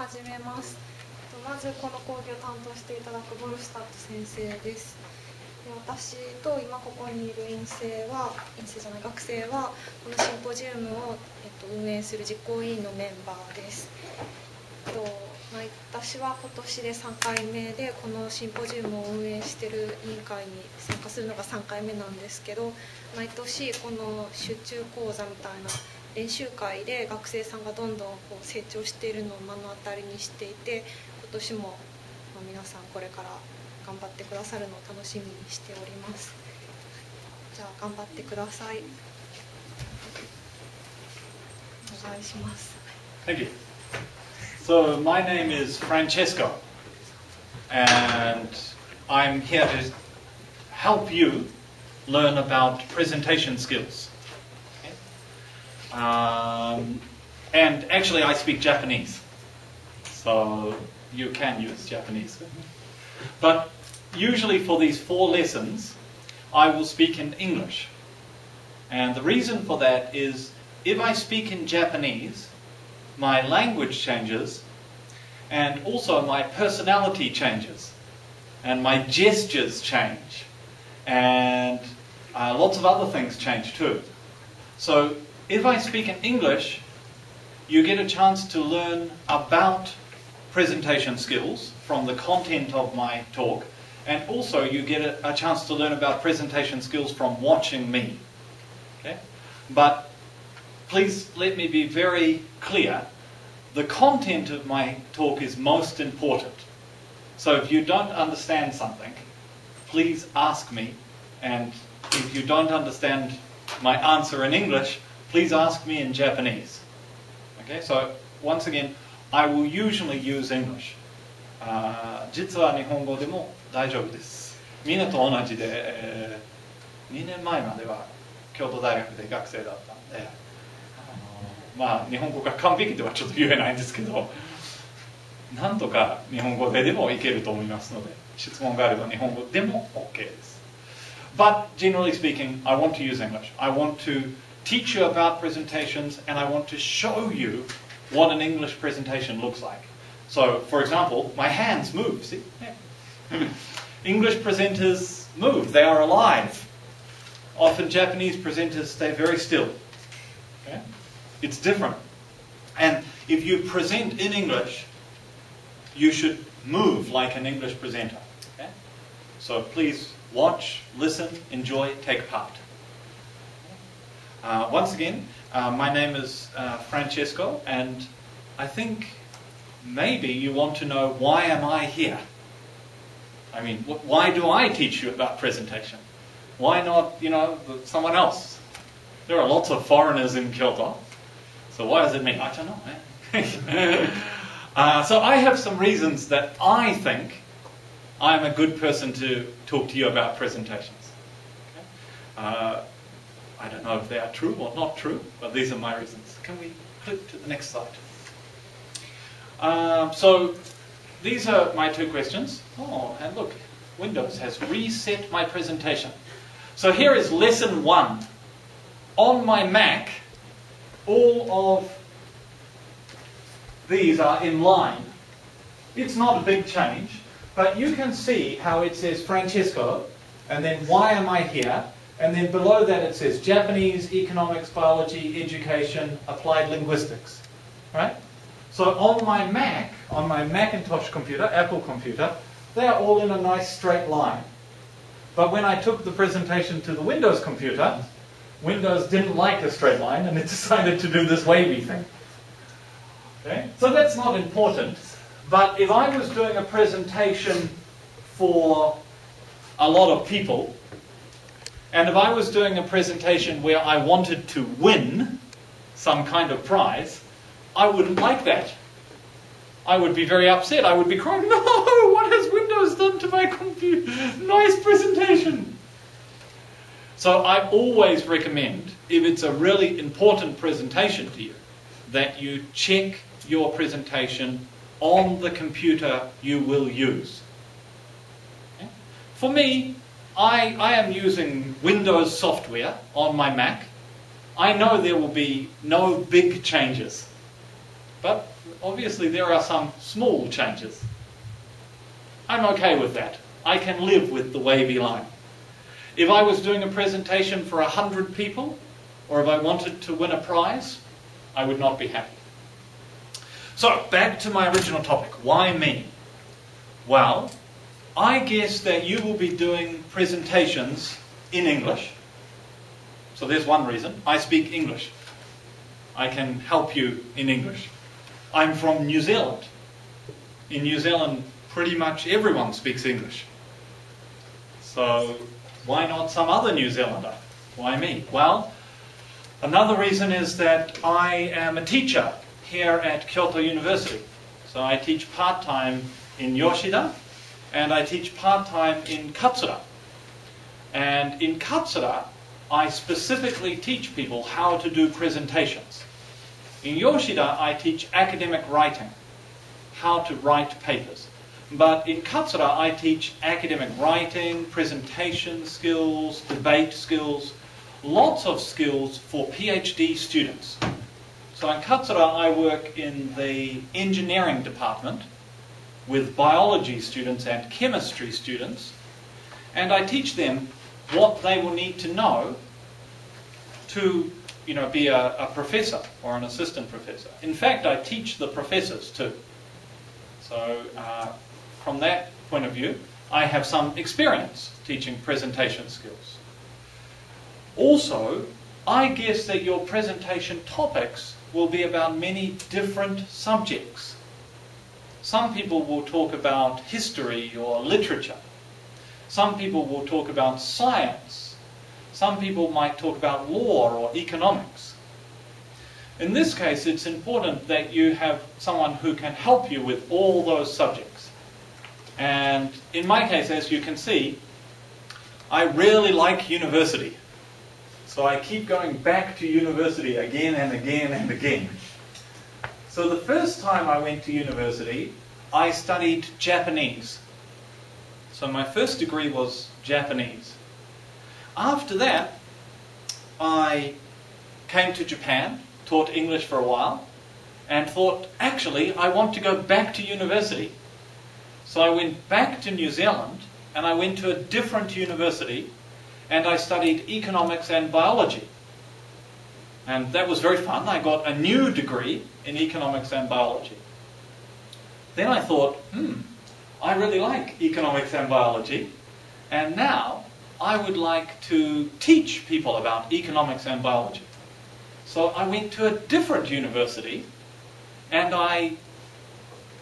始めます。まずこの講義を担当していただくボルスタット先生です。私と今ここにいる学生はこのシンポジウムを、運営する実行委員のメンバーです。私は今年で3回目でこのシンポジウムを運営している委員会に参加するのが3回目なんですけど、毎年この集中講座みたいな練習会で学生さんがどんどん成長しているのを目の当たりにしていて、今年も皆さんこれから頑張ってくださるのを楽しみにしております。じゃあ頑張ってください。お願いします。Thank you. So my name is Francesco, and I'm here to help you learn about presentation skills. And actually I speak Japanese, so you can use Japanese. But usually for these 4 lessons, I will speak in English. And the reason for that is, if I speak in Japanese, my language changes, and also my personality changes, and my gestures change, and lots of other things change too. So if I speak in English, you get a chance to learn about presentation skills from the content of my talk, and also you get a chance to learn about presentation skills from watching me. Okay? But please let me be very clear. The content of my talk is most important. So if you don't understand something, please ask me, and if you don't understand my answer in English, please ask me in Japanese. Okay, so once again, I will usually use English. 実は日本語でも大丈夫です。みんなと同じで、2年前までは京都大学で学生だったんで、まあ日本語が完璧ではちょっと言えないんですけど、なんとか日本語でもいけると思いますので、質問があれば日本語でも OK です。But generally speaking, I want to use English. I want to teach you about presentations, and I want to show you what an English presentation looks like. So, for example, my hands move, see? Yeah. English presenters move, they are alive. Often Japanese presenters stay very still. Okay? It's different. And if you present in English, you should move like an English presenter. Okay? So please watch, listen, enjoy, take part. Once again, my name is Francesco, and I think maybe you want to know, why am I here? I mean, why do I teach you about presentation? Why not, someone else? There are lots of foreigners in Kyoto, so why does it mean? I don't know, man. So I have some reasons that I think I'm a good person to talk to you about presentations. Okay? I don't know if they are true or not true, but these are my reasons. Can we click to the next slide? So these are my 2 questions. Oh, and look, Windows has reset my presentation. So here is lesson 1. On my Mac, all of these are in line. It's not a big change, but you can see how it says Francesco, and then why am I here? And then below that it says Japanese, economics, biology, education, applied linguistics. Right? So on my Mac, on my Macintosh computer, Apple computer, they are all in a nice straight line. But when I took the presentation to the Windows computer, Windows didn't like a straight line, and it decided to do this wavy thing. Okay? So that's not important. But if I was doing a presentation for a lot of people, and if I was doing a presentation where I wanted to win some kind of prize, I wouldn't like that. I would be very upset. I would be crying, no, what has Windows done to my computer? Nice presentation. So I always recommend, if it's a really important presentation to you, that you check your presentation on the computer you will use. Okay? For me, I am using Windows software on my Mac. I know there will be no big changes. But obviously there are some small changes. I'm okay with that. I can live with the wavy line. If I was doing a presentation for 100 people, or if I wanted to win a prize, I would not be happy. So, back to my original topic. Why me? Well, I guess that you will be doing presentations in English. So there's one reason. I speak English. I can help you in English. I'm from New Zealand. In New Zealand, pretty much everyone speaks English. So why not some other New Zealander? Why me? Well, another reason is that I am a teacher here at Kyoto University. So I teach part-time in Yoshida, and I teach part-time in Katsura. And in Katsura, I specifically teach people how to do presentations. In Yoshida, I teach academic writing, how to write papers. But in Katsura, I teach academic writing, presentation skills, debate skills, lots of skills for PhD students. So in Katsura, I work in the engineering department with biology students and chemistry students, and I teach them what they will need to know to be a professor or an assistant professor. In fact, I teach the professors too. So from that point of view, I have some experience teaching presentation skills. Also, I guess that your presentation topics will be about many different subjects. Some people will talk about history or literature. Some people will talk about science. Some people might talk about law or economics. In this case, it's important that you have someone who can help you with all those subjects. And in my case, as you can see, I really like university. So I keep going back to university again and again and again. So the first time I went to university, I studied Japanese. So my first degree was Japanese. After that, I came to Japan, taught English for a while, and thought, actually, I want to go back to university. So I went back to New Zealand, and I went to a different university, and I studied economics and biology. And that was very fun. I got a new degree in economics and biology. Then I thought, I really like economics and biology, and now I would like to teach people about economics and biology. So I went to a different university and I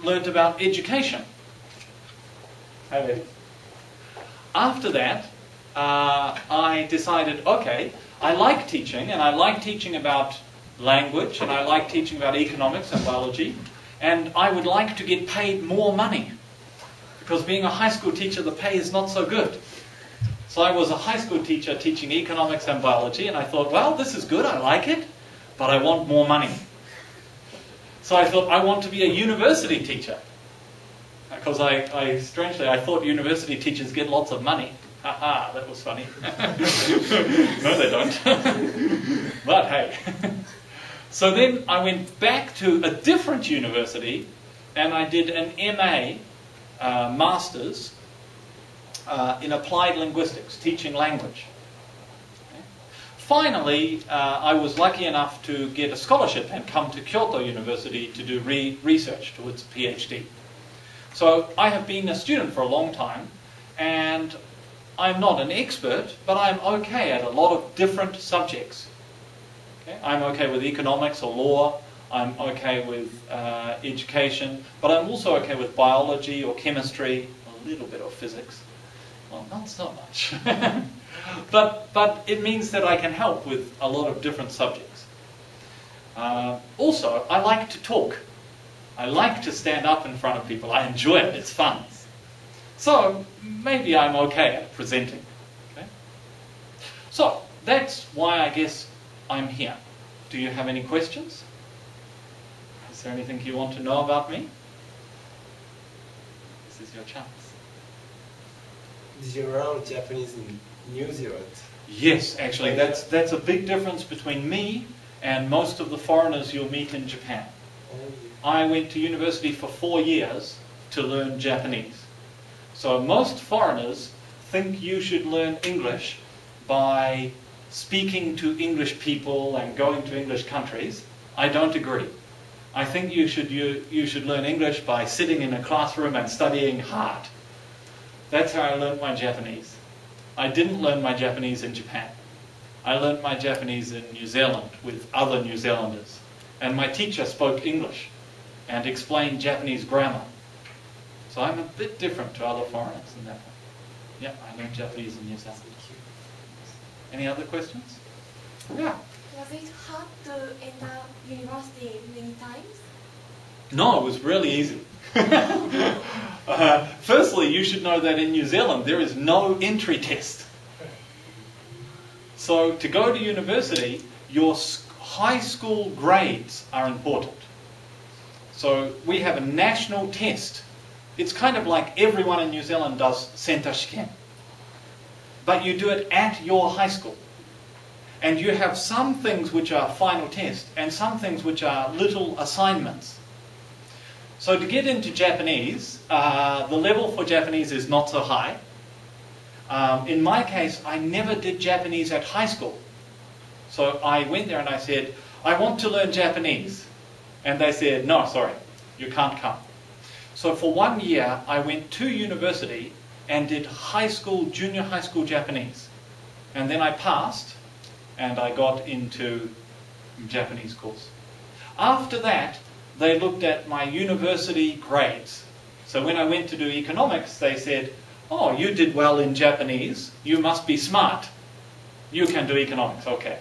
learned about education. After that, I decided, okay, I like teaching, and I like teaching about language, and I like teaching about economics and biology, and I would like to get paid more money, because being a high school teacher, the pay is not so good. So I was a high school teacher teaching economics and biology, and I thought, well, this is good, I like it, but I want more money. So I thought, I want to be a university teacher. Because strangely, I thought university teachers get lots of money. Haha, that was funny. No, they don't. But hey. So then I went back to a different university, and I did an MA, Masters, in Applied Linguistics, teaching language. Okay. Finally, I was lucky enough to get a scholarship and come to Kyoto University to do research towards a PhD. So I have been a student for a long time, and I'm not an expert, but I'm okay at a lot of different subjects. Okay? I'm okay with economics or law, I'm okay with education, but I'm also okay with biology or chemistry, a little bit of physics. Well, not so much. but it means that I can help with a lot of different subjects. Also, I like to talk. I like to stand up in front of people. I enjoy it. It's fun. So maybe I'm okay at presenting. Okay? So that's why I guess I'm here. Do you have any questions? Is there anything you want to know about me? This is your chance. Did you learn Japanese in New Zealand? Yes, actually, that's a big difference between me and most of the foreigners you'll meet in Japan. I went to university for 4 years to learn Japanese. So most foreigners think you should learn English by speaking to English people and going to English countries. I don't agree. I think you should learn English by sitting in a classroom and studying hard. That's how I learned my Japanese. I didn't learn my Japanese in Japan. I learned my Japanese in New Zealand with other New Zealanders. And my teacher spoke English and explained Japanese grammar. So I'm a bit different to other foreigners in that way. Yeah, I learned Japanese in New Zealand. Any other questions? Yeah. Was it hard to enter university many times? No, it was really easy. Firstly, you should know that in New Zealand there is no entry test. So to go to university, your high school grades are important. So we have a national test. It's kind of like everyone in New Zealand does senta shiken. But you do it at your high school. And you have some things which are final test and some things which are little assignments. So to get into Japanese, the level for Japanese is not so high. In my case, I never did Japanese at high school. So I went there and I said, I want to learn Japanese. And they said, no, sorry, you can't come. So for 1 year, I went to university and did high school, junior high school Japanese. And then I passed and I got into Japanese course. After that, they looked at my university grades. So when I went to do economics, they said, oh, you did well in Japanese, you must be smart. You can do economics, okay.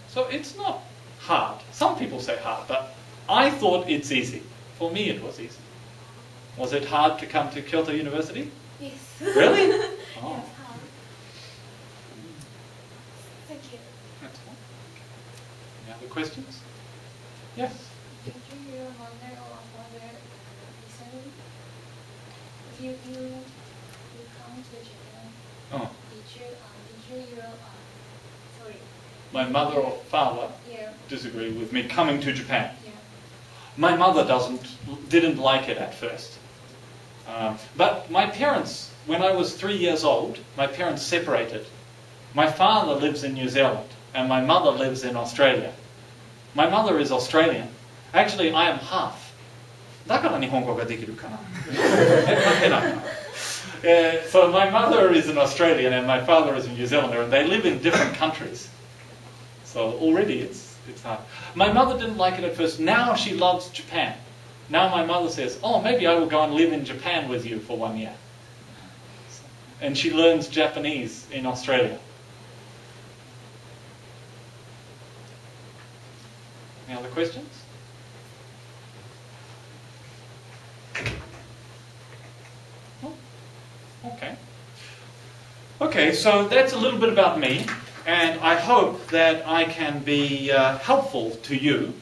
So it's not hard. Some people say hard, but I thought it's easy. For me, it was easy. Was it hard to come to Kyoto University? Yes. Really? Oh. Yes, hard. Thank you. That's fine. Any other questions? Yes. Did your mother or father listen? You come to Japan. Oh. Did you sorry. My mother or father Yeah. disagree with me coming to Japan. Yeah. My mother didn't like it at first. But my parents, when I was 3 years old, my parents separated. My father lives in New Zealand and my mother lives in Australia. My mother is Australian. Actually, I am half. だから日本語ができるかな。関係ないかな。So my mother is an Australian and my father is a New Zealander and they live in different countries. So already it's hard. My mother didn't like it at first. Now she loves Japan. Now my mother says, oh, maybe I will go and live in Japan with you for 1 year. And she learns Japanese in Australia. Any other questions? Okay. Okay, so that's a little bit about me, and I hope that I can be helpful to you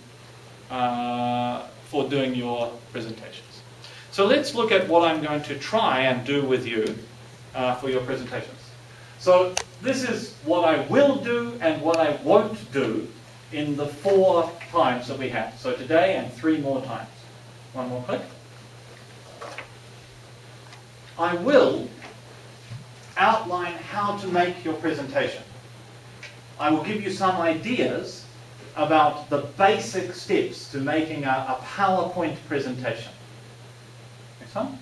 for doing your presentations. So let's look at what I'm going to try and do with you for your presentations. So this is what I will do and what I won't do in the 4 times that we have. So today and 3 more times. One more click. I will outline how to make your presentation. I will give you some ideas about the basic steps to making a PowerPoint presentation. Next one.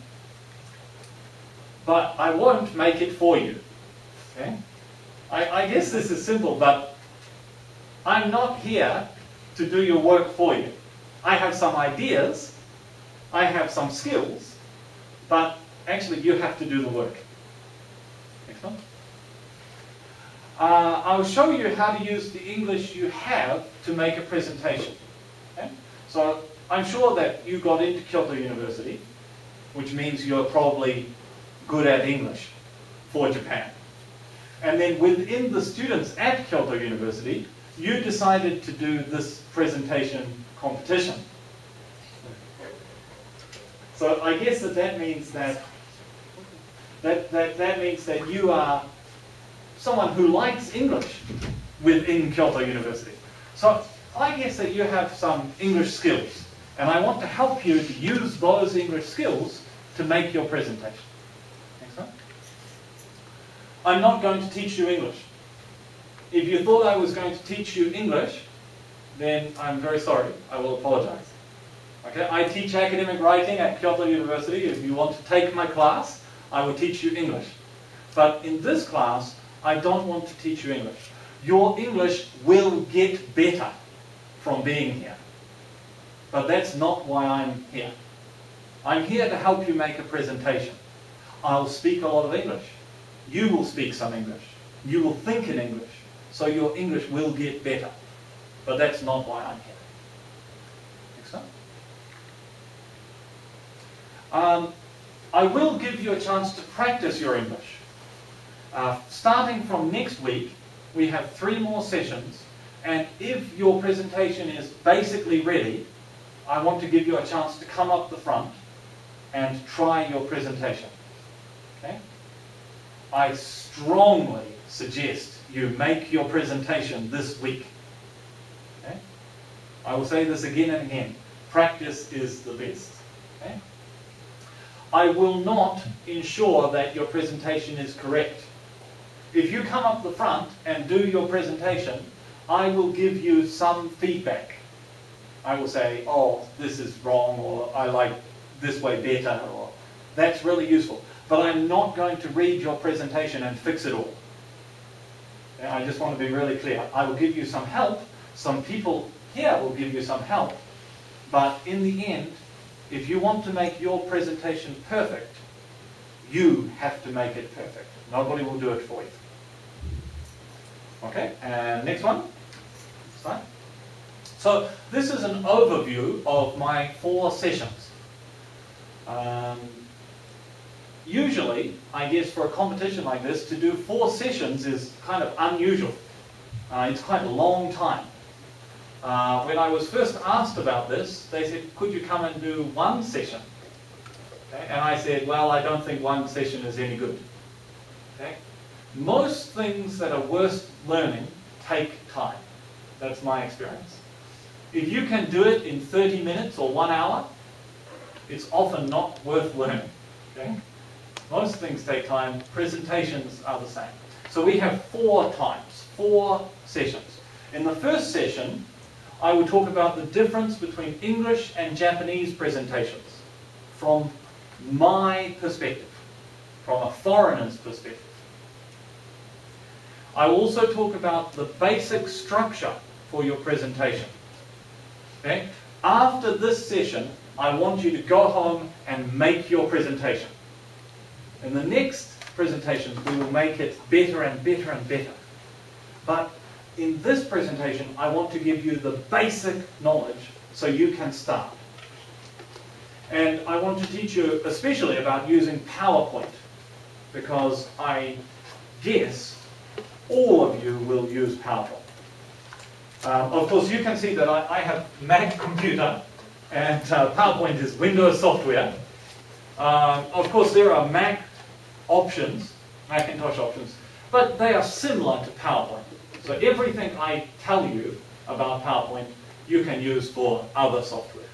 But I won't make it for you. Okay? I guess this is simple, but I'm not here to do your work for you. I have some ideas, I have some skills, but actually you have to do the work. Next one. I'll show you how to use the English you have to make a presentation. Okay? So I'm sure that you got into Kyoto University, which means you're probably good at English for Japan. And then within the students at Kyoto University, you decided to do this presentation competition. So I guess that means that means that you are someone who likes English within Kyoto University. So I guess that you have some English skills, and I want to help you to use those English skills to make your presentation. Next one. I'm not going to teach you English. If you thought I was going to teach you English, then I'm very sorry. I will apologize. Okay? I teach academic writing at Kyoto University. If you want to take my class, I will teach you English. But in this class, I don't want to teach you English. Your English will get better from being here. But that's not why I'm here. I'm here to help you make a presentation. I'll speak a lot of English. You will speak some English. You will think in English. So your English will get better. But that's not why I'm here. Next one. I will give you a chance to practice your English. Starting from next week, we have 3 more sessions. And if your presentation is basically ready, I want to give you a chance to come up the front and try your presentation. Okay? I strongly suggest you make your presentation this week. Okay? I will say this again and again. Practice is the best. Okay? I will not ensure that your presentation is correct. If you come up the front and do your presentation, I will give you some feedback. I will say, oh, this is wrong, or I like this way better, or that's really useful. But I'm not going to read your presentation and fix it all. And I just want to be really clear. I will give you some help. Some people here will give you some help. But in the end, if you want to make your presentation perfect, you have to make it perfect. Nobody will do it for you. Okay, and next one. Slide. So this is an overview of my 4 sessions. Usually, I guess for a competition like this, to do 4 sessions is kind of unusual. It's quite a long time. When I was first asked about this, they said, could you come and do 1 session? Okay? And I said, well, I don't think 1 session is any good. Okay? Most things that are worth learning take time. That's my experience. If you can do it in 30 minutes or 1 hour, it's often not worth learning. Okay? Most things take time. Presentations are the same. So we have 4 times, 4 sessions. In the first session, I will talk about the difference between English and Japanese presentations from my perspective, from a foreigner's perspective. I will also talk about the basic structure for your presentation. Okay? After this session, I want you to go home and make your presentation. In the next presentations, we will make it better and better and better. But in this presentation, I want to give you the basic knowledge so you can start. And I want to teach you especially about using PowerPoint, because I guess all of you will use PowerPoint. Of course, you can see that I have Mac computer, and PowerPoint is Windows software. Of course, there are Mac options, Macintosh options, but they are similar to PowerPoint. So everything I tell you about PowerPoint, you can use for other software.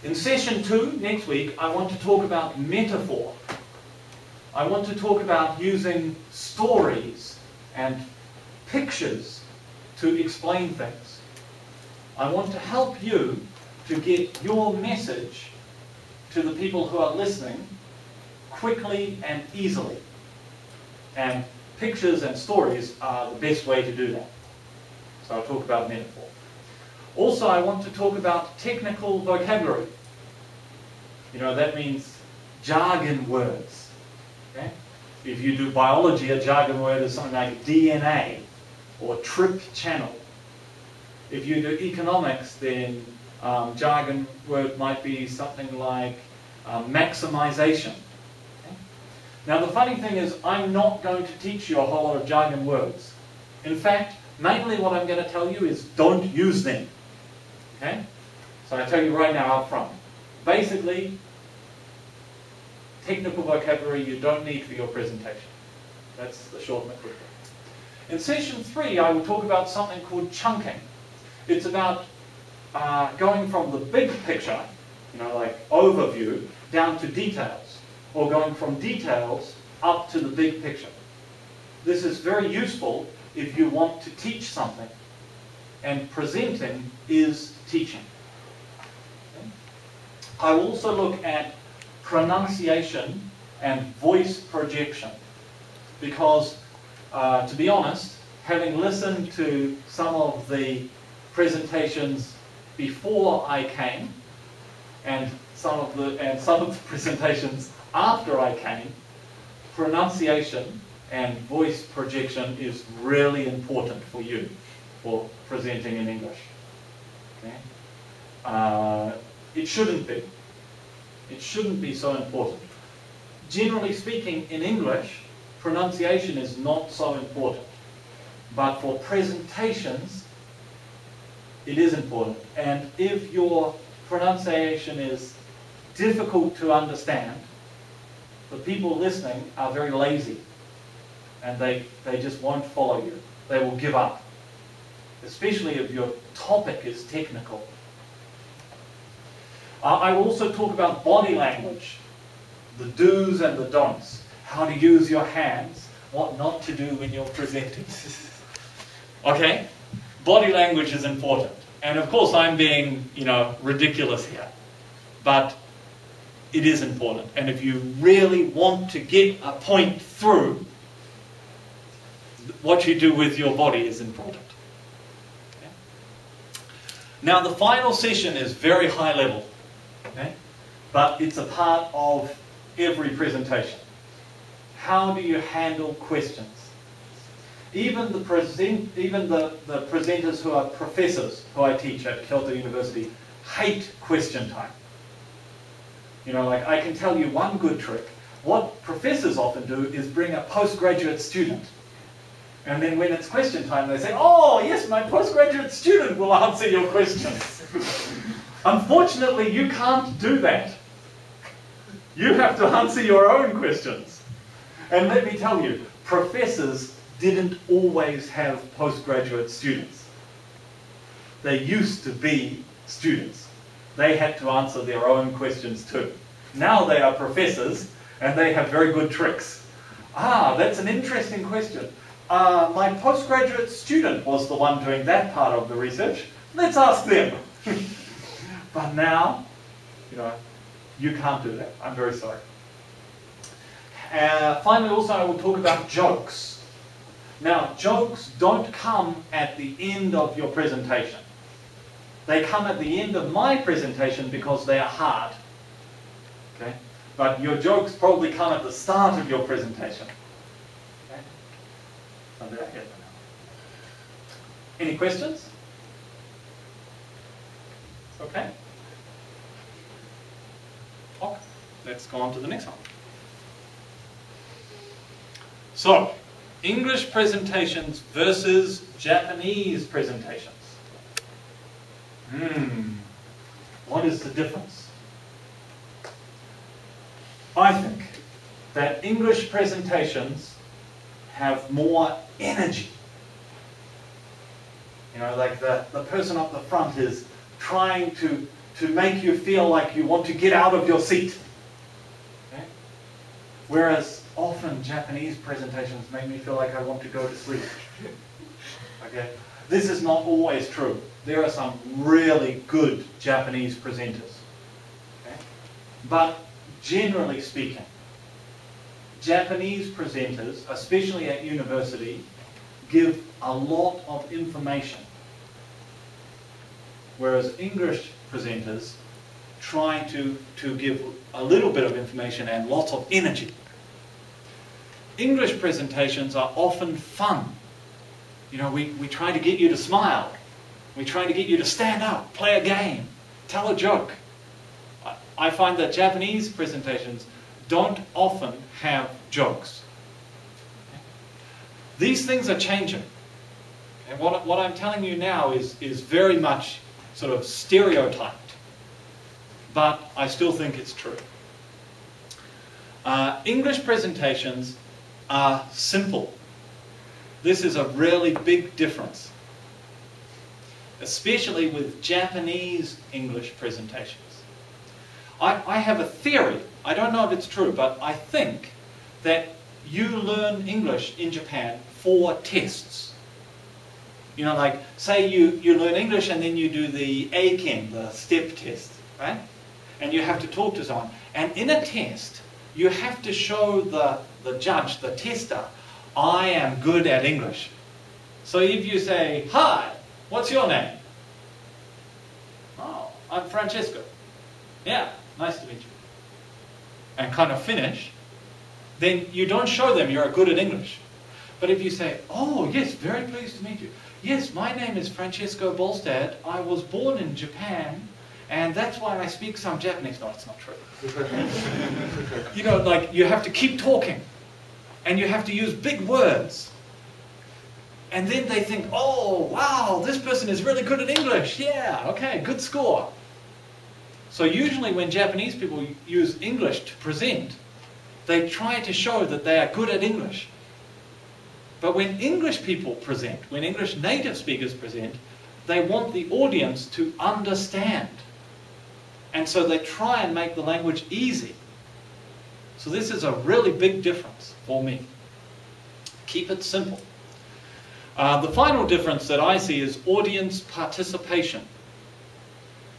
In session 2, next week, I want to talk about metaphor. I want to talk about using stories and pictures to explain things. I want to help you to get your message to the people who are listening quickly and easily. And pictures and stories are the best way to do that. So I'll talk about metaphor. Also, I want to talk about technical vocabulary. You know, that means jargon words. Okay? If you do biology, a jargon word is something like DNA or trip channel. If you do economics, then jargon word might be something like maximization. Okay? Now the funny thing is, I'm not going to teach you a whole lot of jargon words. In fact, mainly what I'm going to tell you is don't use them. Okay? So I tell you right now up front. Basically, technical vocabulary you don't need for your presentation. That's the short and the quick. In session 3, I will talk about something called chunking. It's about going from the big picture, like overview, down to details, or going from details up to the big picture. This is very useful if you want to teach something, and presenting is teaching. Okay? I will also look at pronunciation and voice projection, because to be honest, having listened to some of the presentations before I came and some of the presentations after I came, pronunciation and voice projection is really important for you for presenting in English. Okay? It shouldn't be. It shouldn't be so important. Generally speaking, in English, pronunciation is not so important. But for presentations, it is important. And if your pronunciation is difficult to understand, the people listening are very lazy. And they just won't follow you. They will give up. Especially if your topic is technical. I will also talk about body language. The do's and the don'ts. How to use your hands. What not to do when you're presenting. Okay? Body language is important. And of course I'm being, ridiculous here. But it is important. And if you really want to get a point through, what you do with your body is important. Okay? Now the final session is very high level. Okay? But it's a part of every presentation. How do you handle questions? Even the presenters who are professors, who I teach at Kyoto University, hate question time. Like I can tell you one good trick. What professors often do is bring a postgraduate student. And then when it's question time, they say, oh, yes, my postgraduate student will answer your questions. Unfortunately, you can't do that. You have to answer your own questions. And let me tell you, professors didn't always have postgraduate students. They used to be students. They had to answer their own questions too. Now they are professors and they have very good tricks. Ah, that's an interesting question. My postgraduate student was the one doing that part of the research. Let's ask them. But now, you can't do that. I'm very sorry. Finally, also, I will talk about jokes. Now, jokes don't come at the end of your presentation. They come at the end of my presentation because they are hard. Okay? But your jokes probably come at the start of your presentation. Okay? So there I get them. Any questions? Okay? Okay. Let's go on to the next one. So, English presentations versus Japanese presentations. What is the difference? I think that English presentations have more energy. Like the person up the front is trying to make you feel like you want to get out of your seat. Okay? Whereas often Japanese presentations make me feel like I want to go to sleep. Okay? This is not always true. There are some really good Japanese presenters. Okay? But generally speaking, Japanese presenters, especially at university, give a lot of information. Whereas English presenters try to give a little bit of information and lots of energy. English presentations are often fun. We try to get you to smile. We try to get you to stand up, play a game, tell a joke. I find that Japanese presentations don't often have jokes. These things are changing. And what I'm telling you now is very much sort of stereotyped. But I still think it's true. English presentations are simple. This is a really big difference, especially with Japanese English presentations. I have a theory, I don't know if it's true, but I think that you learn English in Japan for tests. You know, like, say you learn English and then you do the Eiken, the step test, right? And you have to talk to someone. And in a test, you have to show the judge, the tester, I am good at English. So if you say, hi, what's your name? Oh, I'm Francesco. Yeah, nice to meet you. And kind of finish, then you don't show them you're good at English. But if you say, oh, yes, very pleased to meet you. Yes, my name is Francesco Bolstad. I was born in Japan, and that's why I speak some Japanese. No, it's not true. You know, like, you have to keep talking, and you have to use big words. And then they think, oh, wow, this person is really good at English. Yeah, okay, good score. So usually when Japanese people use English to present, they try to show that they are good at English. But when English people present, when English native speakers present, they want the audience to understand. And so they try and make the language easy. So this is a really big difference for me. Keep it simple. The final difference that I see is audience participation.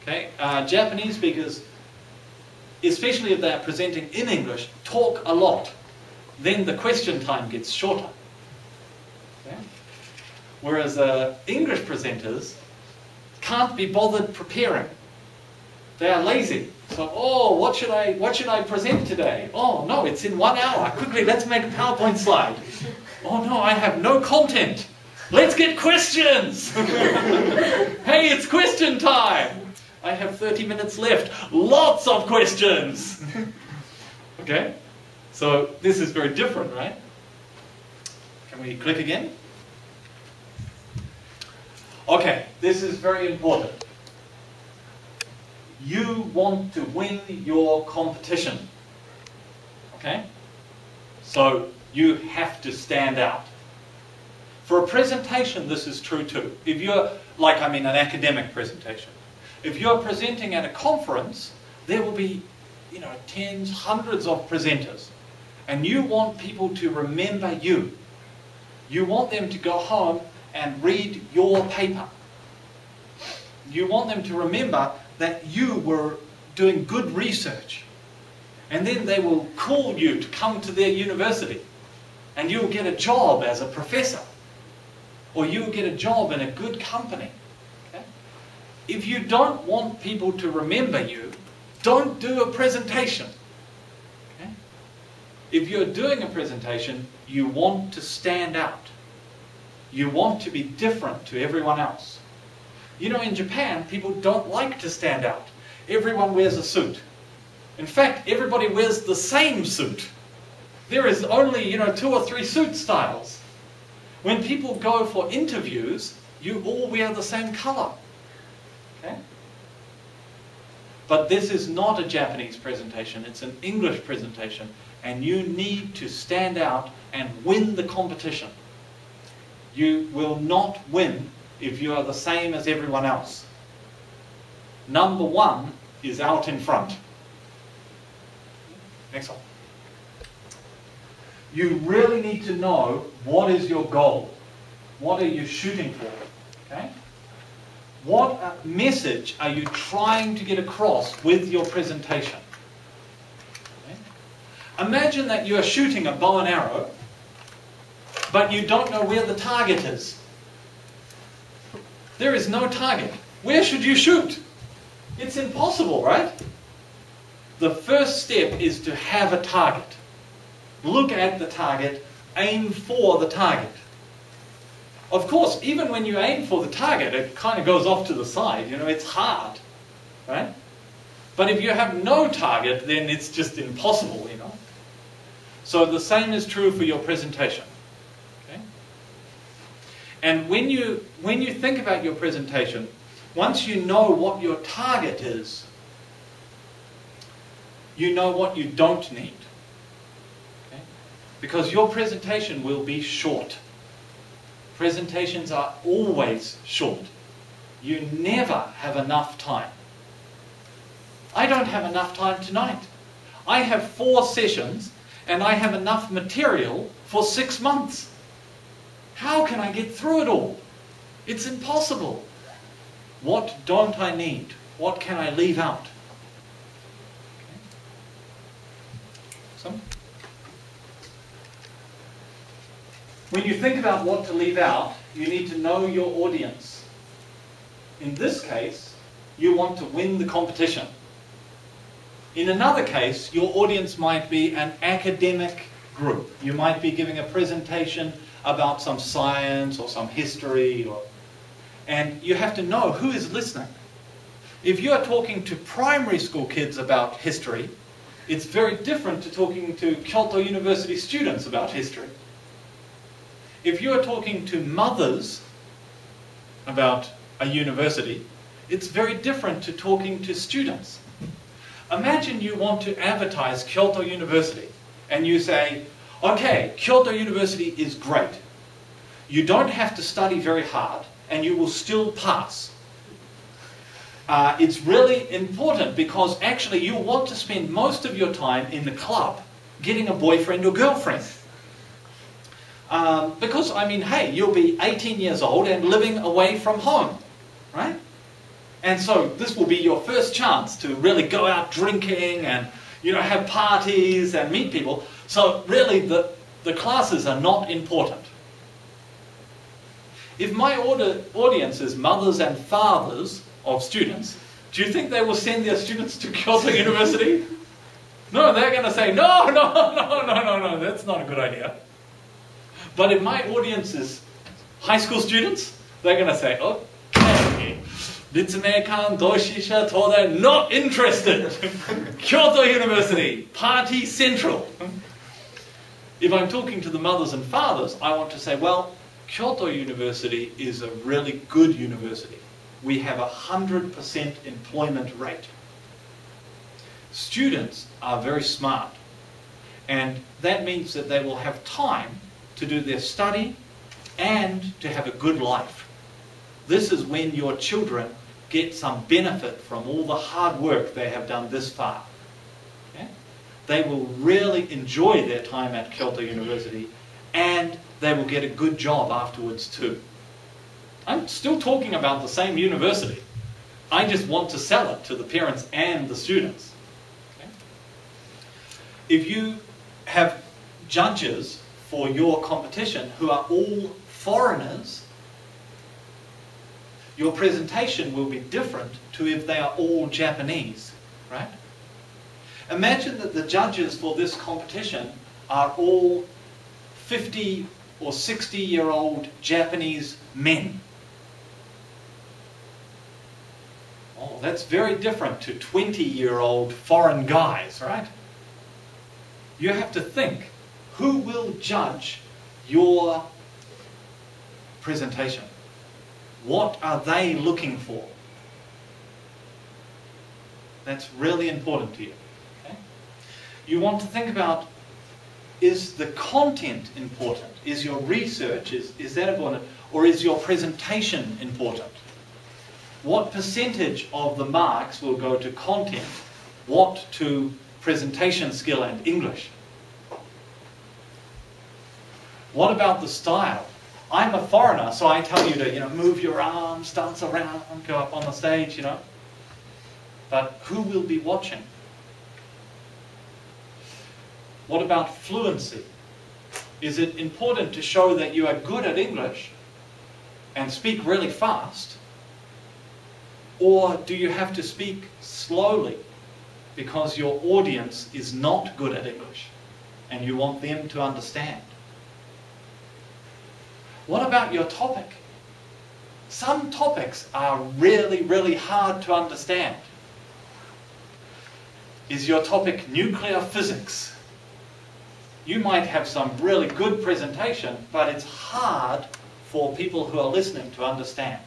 Okay? Japanese speakers, especially if they are presenting in English, talk a lot. Then the question time gets shorter. Okay? Whereas English presenters can't be bothered preparing. They are lazy. So, oh, what should I present today? Oh, no, it's in 1 hour. Quickly, let's make a PowerPoint slide. Oh, no, I have no content. Let's get questions. Hey, it's question time. I have 30 minutes left. Lots of questions. Okay? So this is very different, right? Can we click again? Okay, this is very important. You want to win your competition. Okay? So you have to stand out. For a presentation, this is true too. If you're, an academic presentation. If you're presenting at a conference, there will be, tens, hundreds of presenters. And you want people to remember you. You want them to go home and read your paper. You want them to remember that you were doing good research. And then they will call you to come to their university. And you'll get a job as a professor. Or you'll get a job in a good company. Okay? If you don't want people to remember you, don't do a presentation. Okay? If you're doing a presentation, you want to stand out. You want to be different to everyone else. You know, in Japan, people don't like to stand out. Everyone wears a suit. In fact, everybody wears the same suit. There is only, 2 or 3 suit styles. When people go for interviews, you all wear the same color. Okay? But this is not a Japanese presentation, it's an English presentation, and you need to stand out and win the competition. You will not win if you are the same as everyone else. Number 1 is out in front. Next one. You really need to know what is your goal. What are you shooting for? Okay? What message are you trying to get across with your presentation? Okay? Imagine that you are shooting a bow and arrow, but you don't know where the target is. There is no target. Where should you shoot? It's impossible, right? The first step is to have a target. Look at the target, aim for the target. Of course, even when you aim for the target, it kind of goes off to the side, it's hard, right? But if you have no target, then it's just impossible, So the same is true for your presentation. Okay? And when you think about your presentation, once you know what your target is, you know what you don't need. Okay? Because your presentation will be short. Presentations are always short. You never have enough time. I don't have enough time tonight. I have 4 sessions and I have enough material for 6 months. How can I get through it all? It's impossible. What don't I need? What can I leave out? Some? When you think about what to leave out, you need to know your audience. In this case, you want to win the competition. In another case, your audience might be an academic group. You might be giving a presentation about some science or some history, and you have to know who is listening. If you are talking to primary school kids about history, it's very different to talking to Kyoto University students about history. If you are talking to mothers about a university, it's very different to talking to students. Imagine you want to advertise Kyoto University and you say, okay, Kyoto University is great. You don't have to study very hard and you will still pass. It's really important because actually you want to spend most of your time in the club getting a boyfriend or girlfriend. Because, I mean, hey, you'll be 18 years old and living away from home, right? And so this will be your first chance to really go out drinking and, you know, have parties and meet people. So really the classes are not important. If my audience is mothers and fathers of students, do you think they will send their students to Kyoto University? No, they're going to say, no, that's not a good idea. But if my audience is high school students, they're going to say, okay, Ritsumeikan, Doshisha, Todai, not interested. Kyoto University, party central. If I'm talking to the mothers and fathers, I want to say, well, Kyoto University is a really good university. We have 100% employment rate. Students are very smart, and that means that they will have time to do their study and to have a good life. This is when your children get some benefit from all the hard work they have done this far. Okay? They will really enjoy their time at Kyoto University and they will get a good job afterwards too. I'm still talking about the same university. I just want to sell it to the parents and the students. Okay? If you have judges for your competition who are all foreigners, your presentation will be different to if they are all Japanese, right? Imagine that the judges for this competition are all 50 or 60-year-old Japanese men. Oh, that's very different to 20-year-old foreign guys, right? You have to think, who will judge your presentation? What are they looking for? That's really important to you. Okay? You want to think about, is the content important? Is your research, is that important? Or is your presentation important? What percentage of the marks will go to content? What to presentation skill and English? What about the style? I'm a foreigner, so I tell you to, move your arms, dance around, go up on the stage, But who will be watching? What about fluency? Is it important to show that you are good at English and speak really fast? Or do you have to speak slowly because your audience is not good at English and you want them to understand? What about your topic? Some topics are really, really hard to understand. Is your topic nuclear physics? You might have some really good presentation, but it's hard for people who are listening to understand.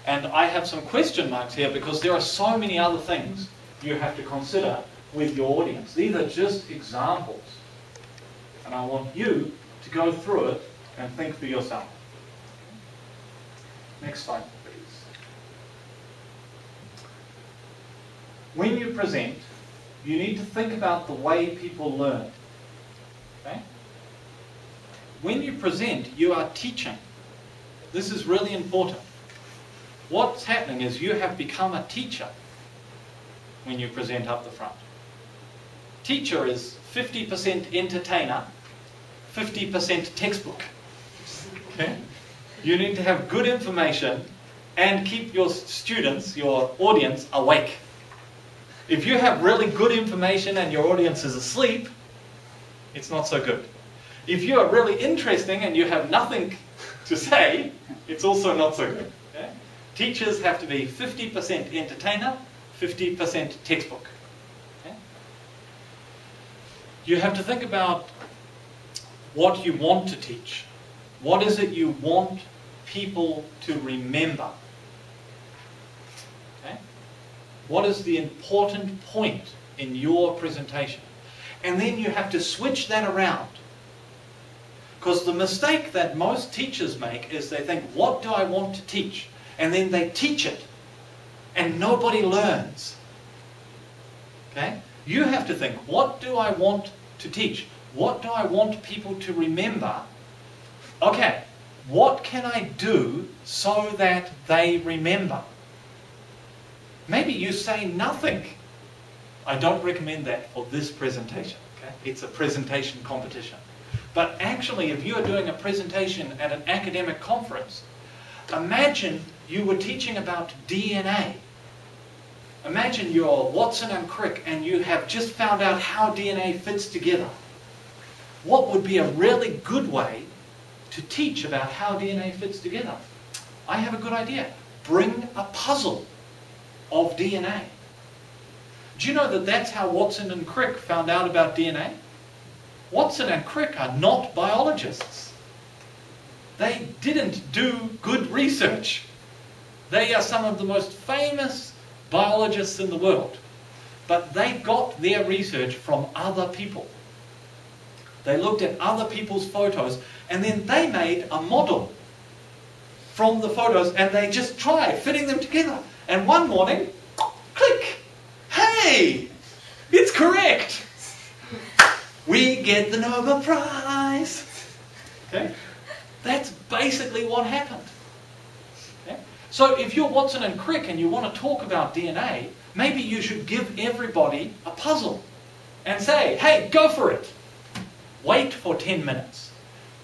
And I have some question marks here because there are so many other things you have to consider with your audience. These are just examples. And I want you to go through it and think for yourself. Next slide, please. When you present, you need to think about the way people learn. Okay? When you present, you are teaching. This is really important. What's happening is you have become a teacher when you present up the front. Teacher is 50% entertainer, 50% textbook. Okay? You need to have good information and keep your students, your audience, awake. If you have really good information and your audience is asleep, it's not so good. If you are really interesting and you have nothing to say, it's also not so good. Okay? Teachers have to be 50% entertainer, 50% textbook. Okay? You have to think about what you want to teach. What is it you want people to remember? Okay? What is the important point in your presentation? And then you have to switch that around. Because the mistake that most teachers make is they think, what do I want to teach? And then they teach it. And nobody learns. Okay? You have to think, what do I want to teach? What do I want people to remember? Okay, what can I do so that they remember? Maybe you say nothing. I don't recommend that for this presentation. Okay? It's a presentation competition. But actually, if you are doing a presentation at an academic conference, imagine you were teaching about DNA. Imagine you're Watson and Crick and you have just found out how DNA fits together. What would be a really good way to teach about how DNA fits together? I have a good idea. Bring a puzzle of DNA. Do you know that that's how Watson and Crick found out about DNA? Watson and Crick are not biologists. They didn't do good research. They are some of the most famous biologists in the world. But they got their research from other people. They looked at other people's photos and then they made a model from the photos and they just tried fitting them together. And one morning, click! Hey! It's correct! We get the Nobel Prize! Okay? That's basically what happened. Okay? So if you're Watson and Crick and you want to talk about DNA, maybe you should give everybody a puzzle and say, hey, go for it. Wait for 10 minutes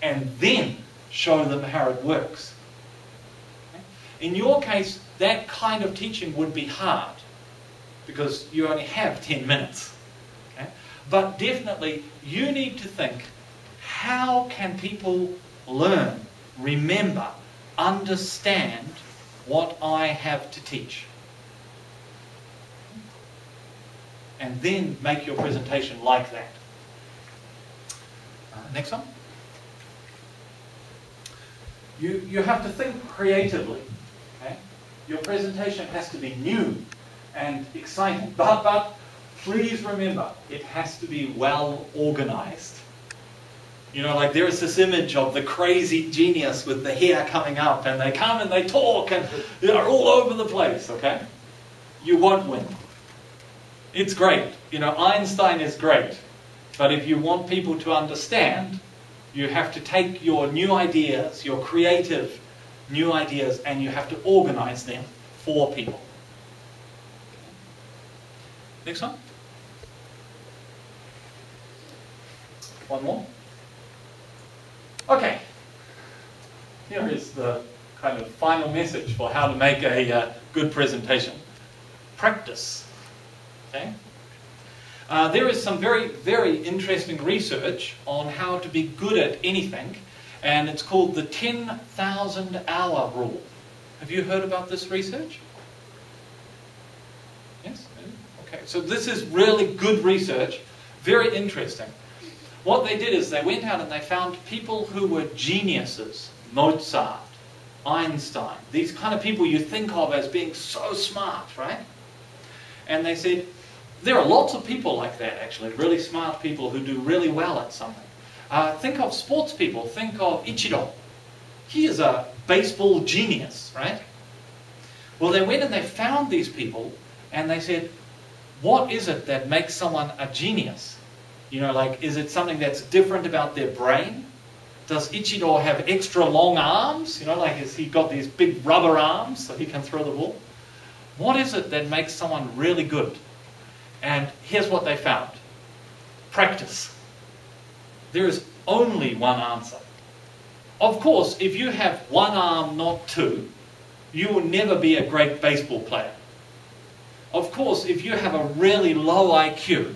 and then show them how it works. Okay? In your case, that kind of teaching would be hard because you only have 10 minutes. Okay? But definitely, you need to think, how can people learn, remember, understand what I have to teach? And then make your presentation like that. Next one. You have to think creatively. Okay? Your presentation has to be new and exciting. But please remember, it has to be well organized. You know, like there is this image of the crazy genius with the hair coming up and they come and they talk and they're all over the place, okay? You won't win. It's great. You know, Einstein is great. But if you want people to understand, you have to take your new ideas, your creative new ideas, and you have to organize them for people. Next one. One more. Okay. Here is the kind of final message for how to make a good presentation. Practice. Okay? There is some very, very interesting research on how to be good at anything, and it's called the 10,000 hour rule. Have you heard about this research? Yes? Okay, so this is really good research, very interesting. What they did is they went out and they found people who were geniuses, Mozart, Einstein, these kind of people you think of as being so smart, right? And they said, there are lots of people like that actually, really smart people who do really well at something. Think of sports people. Think of Ichiro. He is a baseball genius, right? Well, they went and they found these people and they said, what is it that makes someone a genius? You know, like, is it something that's different about their brain? Does Ichiro have extra long arms? You know, like, has he got these big rubber arms so he can throw the ball? What is it that makes someone really good? And here's what they found. Practice. There is only one answer. Of course, if you have one arm, not two, you will never be a great baseball player. Of course, if you have a really low IQ,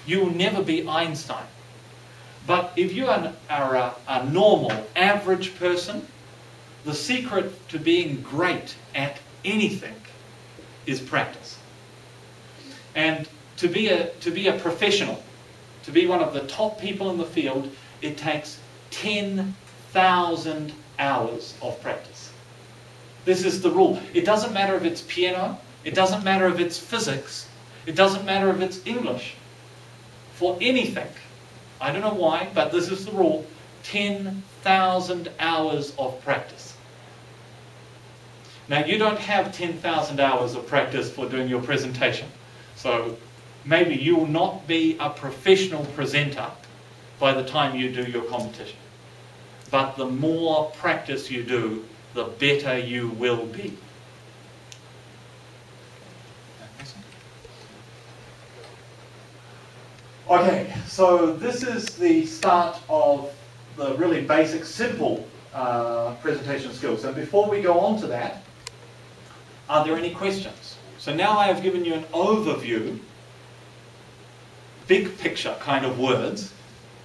you will never be Einstein. But if you are a normal, average person, the secret to being great at anything is practice. And to be a professional, to be one of the top people in the field, it takes 10,000 hours of practice. This is the rule. It doesn't matter if it's piano, it doesn't matter if it's physics, it doesn't matter if it's English. For anything, I don't know why, but this is the rule, 10,000 hours of practice. Now, you don't have 10,000 hours of practice for doing your presentation. So maybe you will not be a professional presenter by the time you do your competition. But the more practice you do, the better you will be. Okay, so this is the start of the really basic, simple presentation skills. And before we go on to that, are there any questions? So now I have given you an overview, big picture kind of words.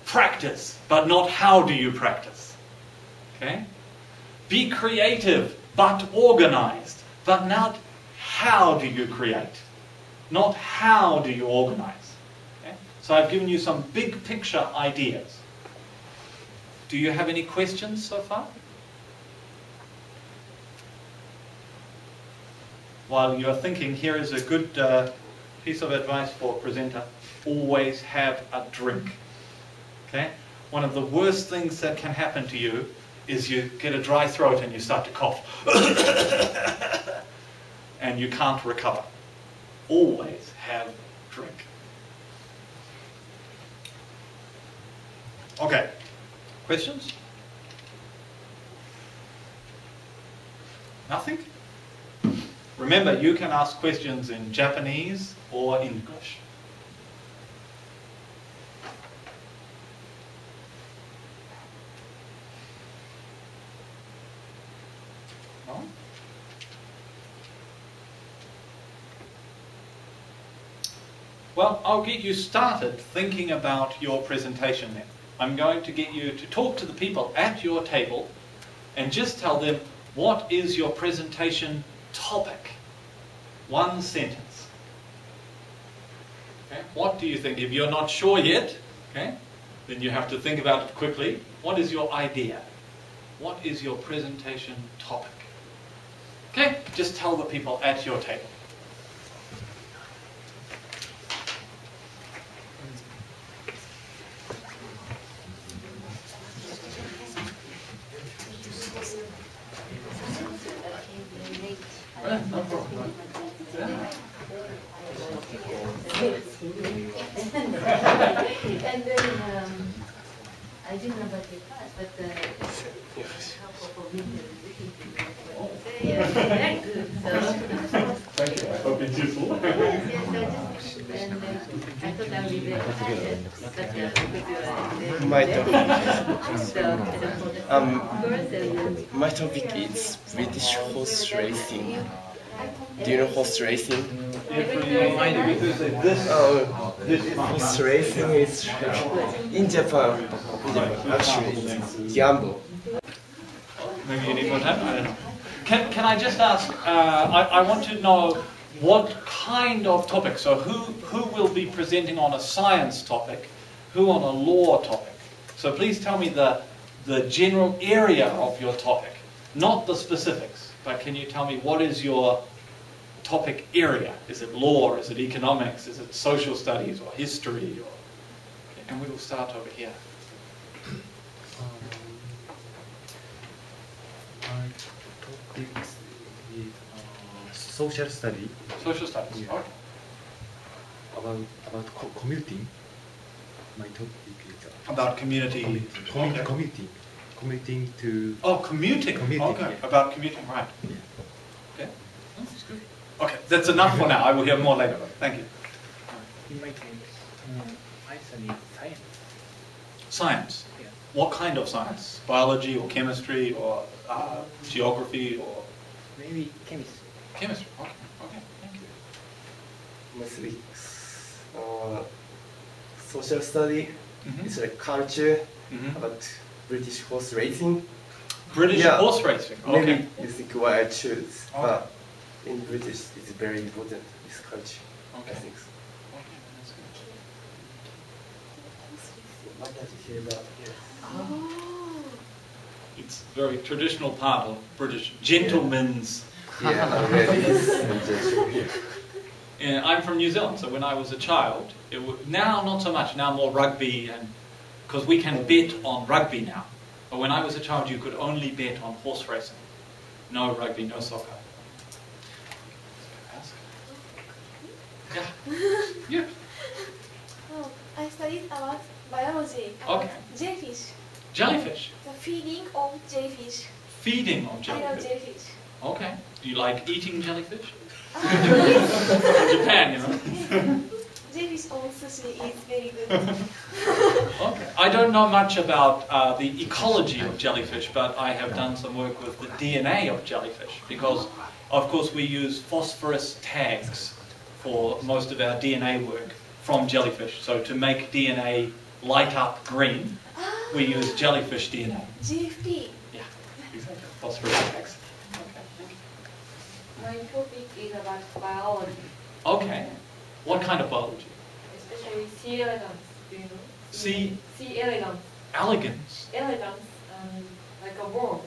Practice, but not how do you practice. Okay? Be creative, but organized, but not how do you create. Not how do you organize. Okay? So I've given you some big picture ideas. Do you have any questions so far? While you're thinking, here is a good piece of advice for a presenter. Always have a drink. Okay? One of the worst things that can happen to you is you get a dry throat and you start to cough. And you can't recover. Always have a drink. Okay. Questions? Nothing? Remember, you can ask questions in Japanese or English. No? Well, I'll get you started thinking about your presentation then. I'm going to get you to talk to the people at your table and just tell them, what is your presentation topic? One sentence. Okay? What do you think? If you're not sure yet, okay, then you have to think about it quickly. What is your idea? What is your presentation topic? Okay, just tell the people at your table. No problem. And then I didn't know about the class, but very good. So Thank you. I hope it's useful. yes, and I thought I would be very excited, but My topic is British horse racing. Do you know horse racing? Horse racing is in Japan. Actually, it's gamble. Maybe you need more time? I don't know. Can I just ask, I want to know what kind of topic, so who will be presenting on a science topic, who on a law topic? So please tell me the general area of your topic, not the specifics, but can you tell me what is your topic area? Is it law, is it economics, is it social studies or history? Okay, and we will start over here. My topics is social study. Social studies. Yeah. Okay. About commuting. My topic is About community. commuting to. Oh, commuting. Commuting, Okay. yeah. About commuting, right. Yeah. Okay. Oh, that's good. Okay, that's enough for now. I will hear more later. Thank you. In my case, I study science. Science. Yeah. What kind of science? Biology or chemistry or geography or Maybe chemistry. chemistry? Okay. Okay. Thank you. Mathematics, social study. Mhm. It's like culture Mhm. about British horse racing. British Yeah. horse racing. Okay. Maybe you think why I choose, Okay. but in British it's very important, this culture. Okay. I think so. Okay, that's good. What does you hear about here? It's a very traditional part of British gentlemen's. Yeah, ladies and gentlemen. Yeah, I'm from New Zealand, so when I was a child, now not so much. Now more rugby, and because we can bet on rugby now. But when I was a child, you could only bet on horse racing. No rugby, no soccer. Ask. Yeah. Yeah. Oh, I studied about biology. About Okay. jellyfish. Jellyfish. The feeding of jellyfish. Feeding of I love jellyfish. jellyfish. Okay. Do you like eating jellyfish? Ah, In Japan, you know. jellyfish on sushi is very good. Okay. I don't know much about the ecology of jellyfish, but I have done some work with the DNA of jellyfish because, of course, we use phosphorus tags for most of our DNA work from jellyfish. So to make DNA light up green, we use jellyfish DNA. GFP. Yeah, exactly. Phosphorus tags. My topic is about biology, Okay. What kind of biology? especially C. elegans. Do you know? C. elegans. Elegance. Elegans, like a worm.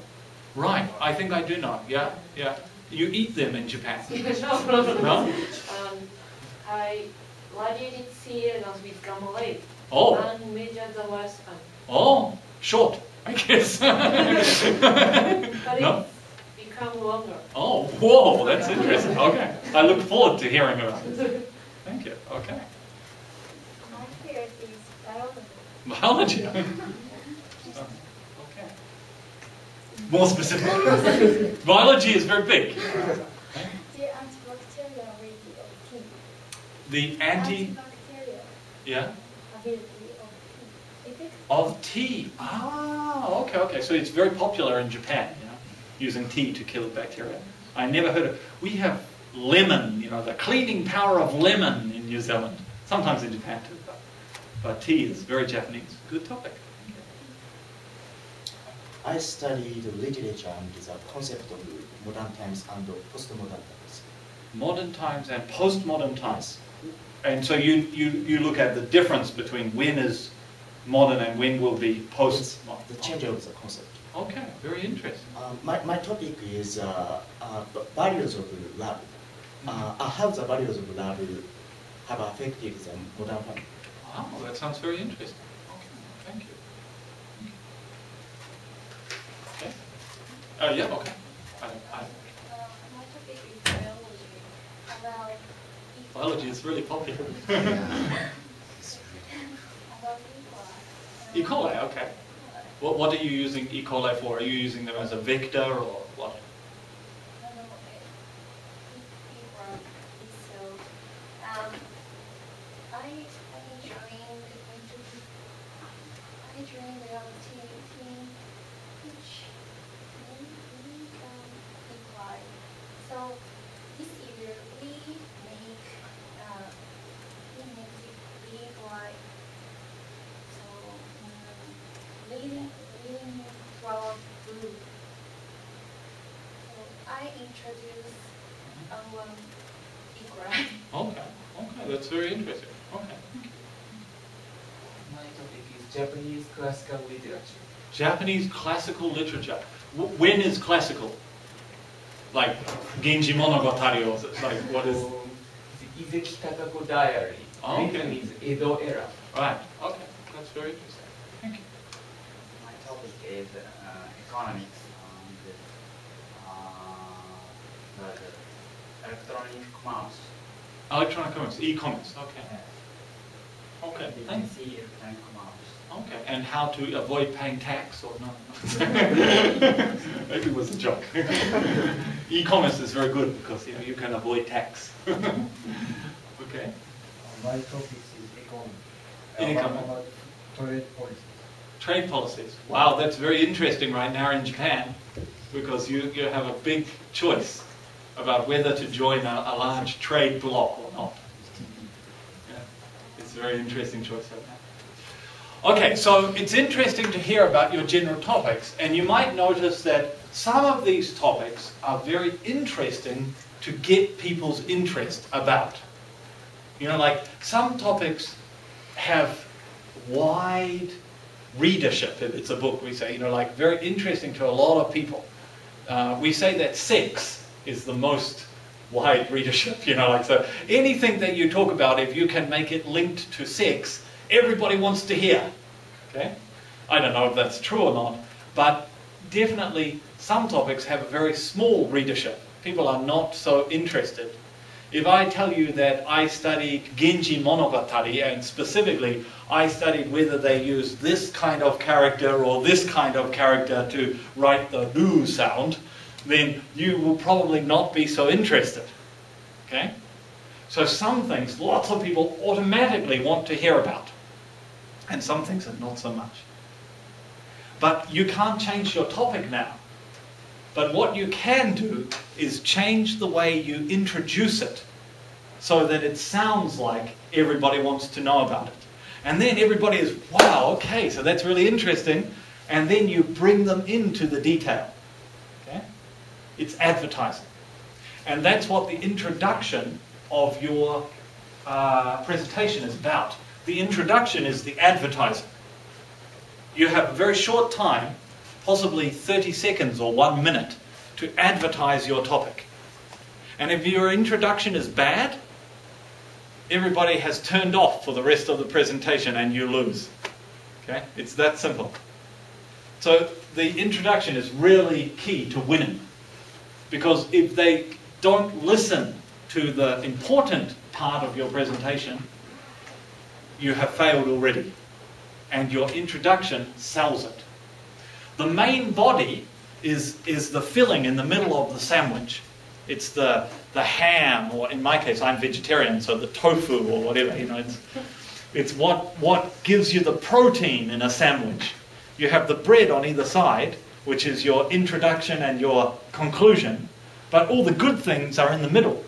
Right. I think I do know. Yeah. Yeah. You eat them in Japan. No? No? I radiated C. elegans with gamma ray Oh. and measured the lifespan. Oh. Short, I guess. But No? it's become longer. Oh, whoa, that's interesting. Okay. I look forward to hearing about it. Thank you. Okay. My favorite is biology. Biology. Okay. More specific. Biology is very big. The antibacterial ability of tea. The anti, Antibacterial yeah, ability of tea. Effect of tea. Ah, okay, okay. So it's very popular in Japan, you know, using tea to kill bacteria. I never heard of. We have lemon, you know, the cleaning power of lemon in New Zealand. Sometimes in Japan too, but tea is very Japanese. Good topic. I studied literature and the concept of modern times and postmodern times. Modern times and postmodern times. And so you look at the difference between when is modern and when will be postmodern. The change of the concept. Okay, very interesting. My topic is values of love. How the values of love have affected the modern family. Wow, that sounds very interesting. Okay, thank you. Okay. Yeah, okay. my topic is biology. About Biology is really popular. about E. coli, okay. What are you using E. coli for? Are you using them as a vector or what? I joined the team which apply. So this year we make the apply. So leading flower blue. So I introduce one equal. Okay, okay, that's very interesting. Okay. My topic is Japanese classical literature. Japanese classical literature. When is classical? Like Genji Monogatari or like what is? The Izeki Takako Diary. Oh, okay. Written is Edo era. Right. Okay, that's very interesting. Thank you. is economics and electronic commerce. Electronic commerce, e-commerce. Okay. Okay. Thanks. Business electronic commerce. Okay. And how to avoid paying tax or no? Maybe it was a joke. E-commerce is very good because you can avoid tax. Okay. My topic is economy. Economy. About trade policies. Trade policies. Wow, that's very interesting right now in Japan because you have a big choice about whether to join a large trade bloc or not. Yeah, it's a very interesting choice right now. Okay, so it's interesting to hear about your general topics, and you might notice that some of these topics are very interesting to get people's interest about. You know, like some topics have wide readership. If it's a book, we say, like very interesting to a lot of people. We say that sex is the most wide readership, so anything that you talk about, if you can make it linked to sex, everybody wants to hear. Okay? I don't know if that's true or not, but definitely some topics have a very small readership. People are not so interested. If I tell you that I studied Genji Monogatari, and specifically I studied whether they use this kind of character or this kind of character to write the "ru" sound, then you will probably not be so interested. Okay? So some things, lots of people automatically want to hear about. And some things are not so much. But you can't change your topic now. But what you can do is change the way you introduce it so that it sounds like everybody wants to know about it. And then everybody is, wow, okay, so that's really interesting. And then you bring them into the detail. Okay? It's advertising. And that's what the introduction of your presentation is about. The introduction is the advertising. You have a very short time, possibly 30 seconds or 1 minute, to advertise your topic. And if your introduction is bad, everybody has turned off for the rest of the presentation and you lose. Okay? It's that simple. So the introduction is really key to winning. Because if they don't listen to the important part of your presentation, you have failed already. And your introduction sells it. The main body is the filling in the middle of the sandwich. It's the ham, or in my case, I'm vegetarian, so the tofu or whatever. It's what gives you the protein in a sandwich. You have the bread on either side, which is your introduction and your conclusion, but all the good things are in the middle.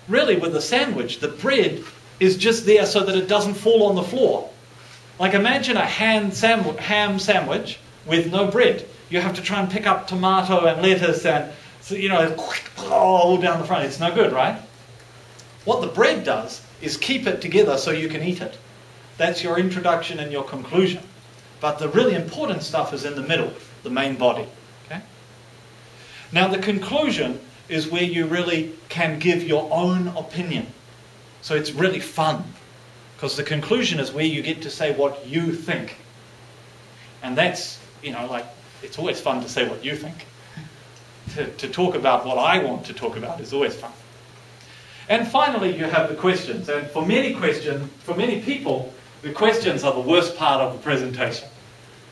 Really with a sandwich, the bread is just there so that it doesn't fall on the floor. Like imagine a ham sandwich with no bread. You have to try and pick up tomato and lettuce and, all down the front. It's no good, right? What the bread does is keep it together so you can eat it. That's your introduction and your conclusion. But the really important stuff is in the middle, the main body. Okay? Now the conclusion is where you really can give your own opinion. So it's really fun. Because the conclusion is where you get to say what you think. And that's, it's always fun to say what you think. To talk about what I want to talk about is always fun. And finally, you have the questions. And for many people, the questions are the worst part of the presentation.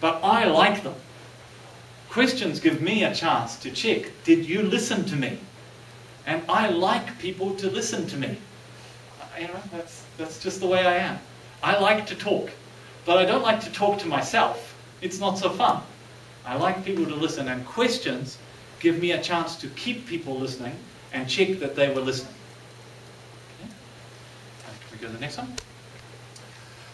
But I like them. Questions give me a chance to check, did you listen to me? And I like people to listen to me. That's just the way I am. I like to talk, but I don't like to talk to myself. It's not so fun. I like people to listen, and questions give me a chance to keep people listening and check that they were listening. Okay. Can we go to the next one?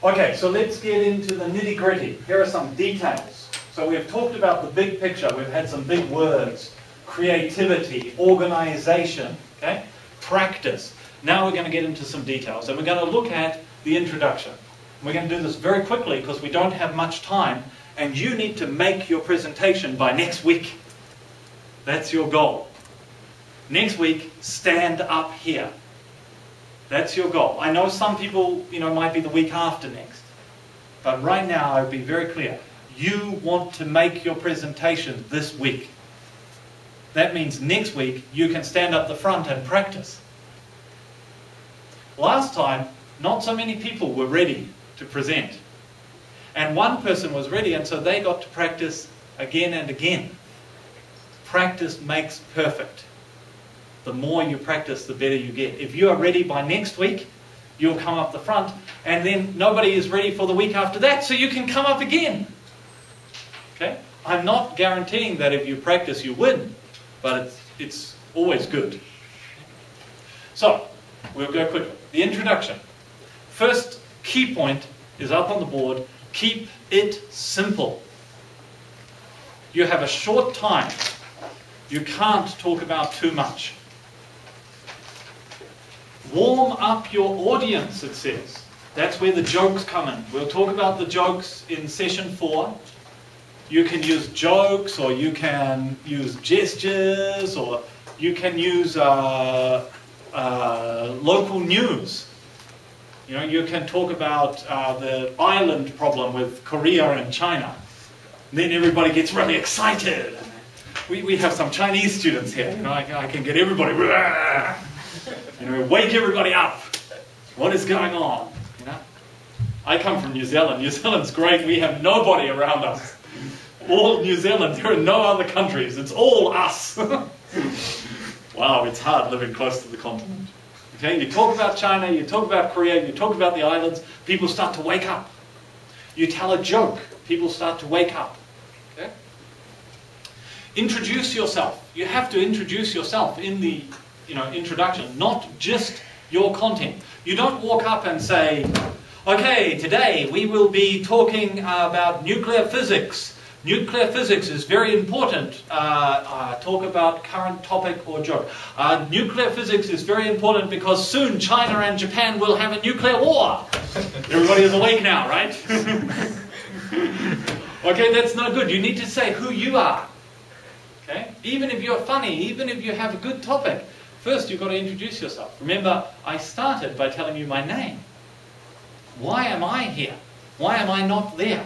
Okay, so let's get into the nitty-gritty. Here are some details. So we've talked about the big picture. We've had some big words. Creativity, organization, okay? Practice. Now we're going to get into some details, and we're going to look at the introduction. We're going to do this very quickly because we don't have much time, and you need to make your presentation by next week. That's your goal. Next week, stand up here. That's your goal. I know some people, might be the week after next, but right now I would be very clear. you want to make your presentation this week. That means next week you can stand up the front and practice. Last time, not so many people were ready to present. And one person was ready, and so they got to practice again and again. Practice makes perfect. The more you practice, the better you get. If you are ready by next week, you'll come up the front, and then nobody is ready for the week after that, so you can come up again. Okay? I'm not guaranteeing that if you practice you win, but it's always good. So, we'll go quickly. The introduction. First key point is up on the board. Keep it simple. You have a short time. You can't talk about too much. Warm up your audience, it says. That's where the jokes come in. We'll talk about the jokes in session 4. You can use jokes, or you can use gestures, or you can use local news. You know, you can talk about the island problem with Korea and China. And then everybody gets really excited. We have some Chinese students here. You know, I can get everybody, you know, wake everybody up. What is going on? You know, I come from New Zealand. New Zealand's great. We have nobody around us. All New Zealand. There are no other countries. It's all us. Wow, it's hard living close to the continent. Okay, you talk about China, you talk about Korea, you talk about the islands, people start to wake up. You tell a joke, people start to wake up. Okay? Introduce yourself. You have to introduce yourself in the introduction, not just your content. You don't walk up and say, okay, today we will be talking about nuclear physics. Nuclear physics is very important. Talk about current topic or joke. Nuclear physics is very important because soon China and Japan will have a nuclear war. Everybody is awake now, right? Okay, that's not good. You need to say who you are. Okay? Even if you're funny, even if you have a good topic, first you've got to introduce yourself. Remember, I started by telling you my name. Why am I here? Why am I not there?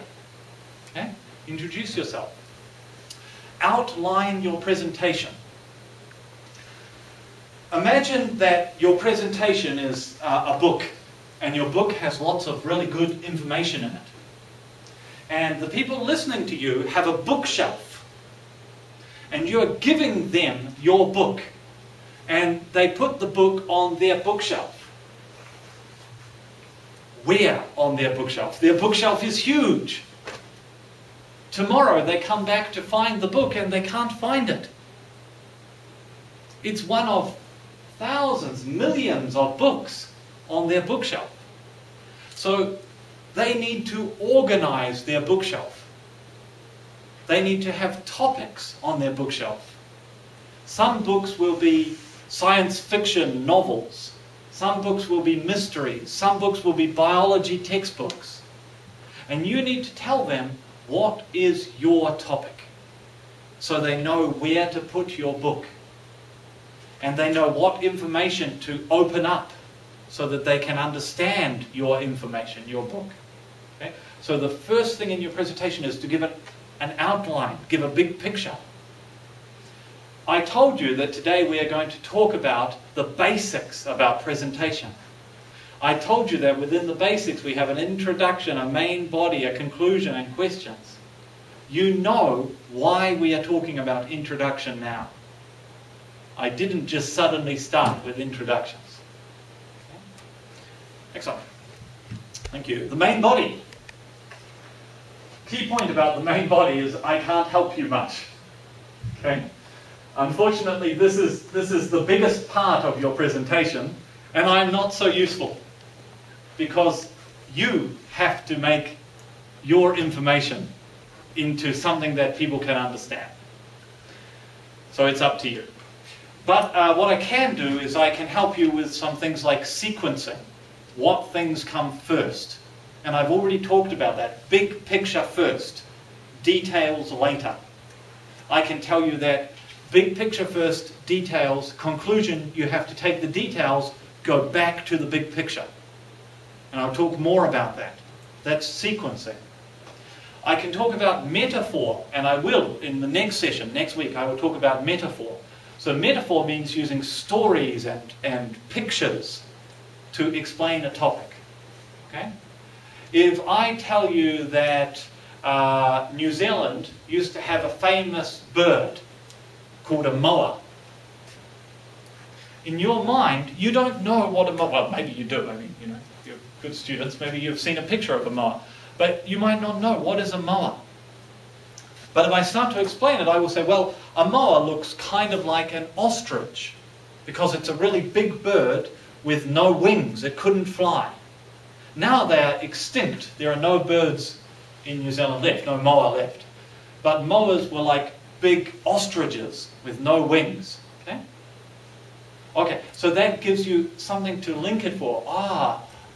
Okay? Introduce yourself. Outline your presentation. Imagine that your presentation is a book, and your book has lots of really good information in it. And the people listening to you have a bookshelf, and you're giving them your book, and they put the book on their bookshelf. Where on their bookshelf? Their bookshelf is huge. Tomorrow they come back to find the book and they can't find it. It's one of thousands, millions of books on their bookshelf. So they need to organize their bookshelf. They need to have topics on their bookshelf. Some books will be science fiction novels. Some books will be mysteries. Some books will be biology textbooks. And you need to tell them what is your topic, so they know where to put your book, and they know what information to open up so that they can understand your information, your book. Okay? So the first thing in your presentation is to give it an outline, give a big picture. I told you that today we are going to talk about the basics about presentation. I told you that within the basics we have an introduction, a main body, a conclusion, and questions. You know why we are talking about introduction now. I didn't just suddenly start with introductions. Okay. Excellent. Thank you. The main body. Key point about the main body is I can't help you much. Okay. Unfortunately, this is the biggest part of your presentation, and I'm not so useful, because you have to make your information into something that people can understand. So it's up to you. But what I can do is I can help you with some things like sequencing. What things come first? And I've already talked about that. Big picture first, details later. I can tell you that big picture first, details, conclusion, you have to take the details, go back to the big picture. And I'll talk more about that. That's sequencing. I can talk about metaphor, and I will in the next session, next week, I will talk about metaphor. So metaphor means using stories and pictures to explain a topic. Okay? If I tell you that New Zealand used to have a famous bird called a moa, in your mind, you don't know what a moa, well, maybe you do, I mean, you know, you're good students, maybe you've seen a picture of a moa, but you might not know what is a moa. But if I start to explain it, I will say, well, a moa looks kind of like an ostrich, because it's a really big bird with no wings, it couldn't fly. Now they are extinct, there are no birds in New Zealand left, no moa left. But moas were like big ostriches with no wings. Okay? Okay, so that gives you something to link it for.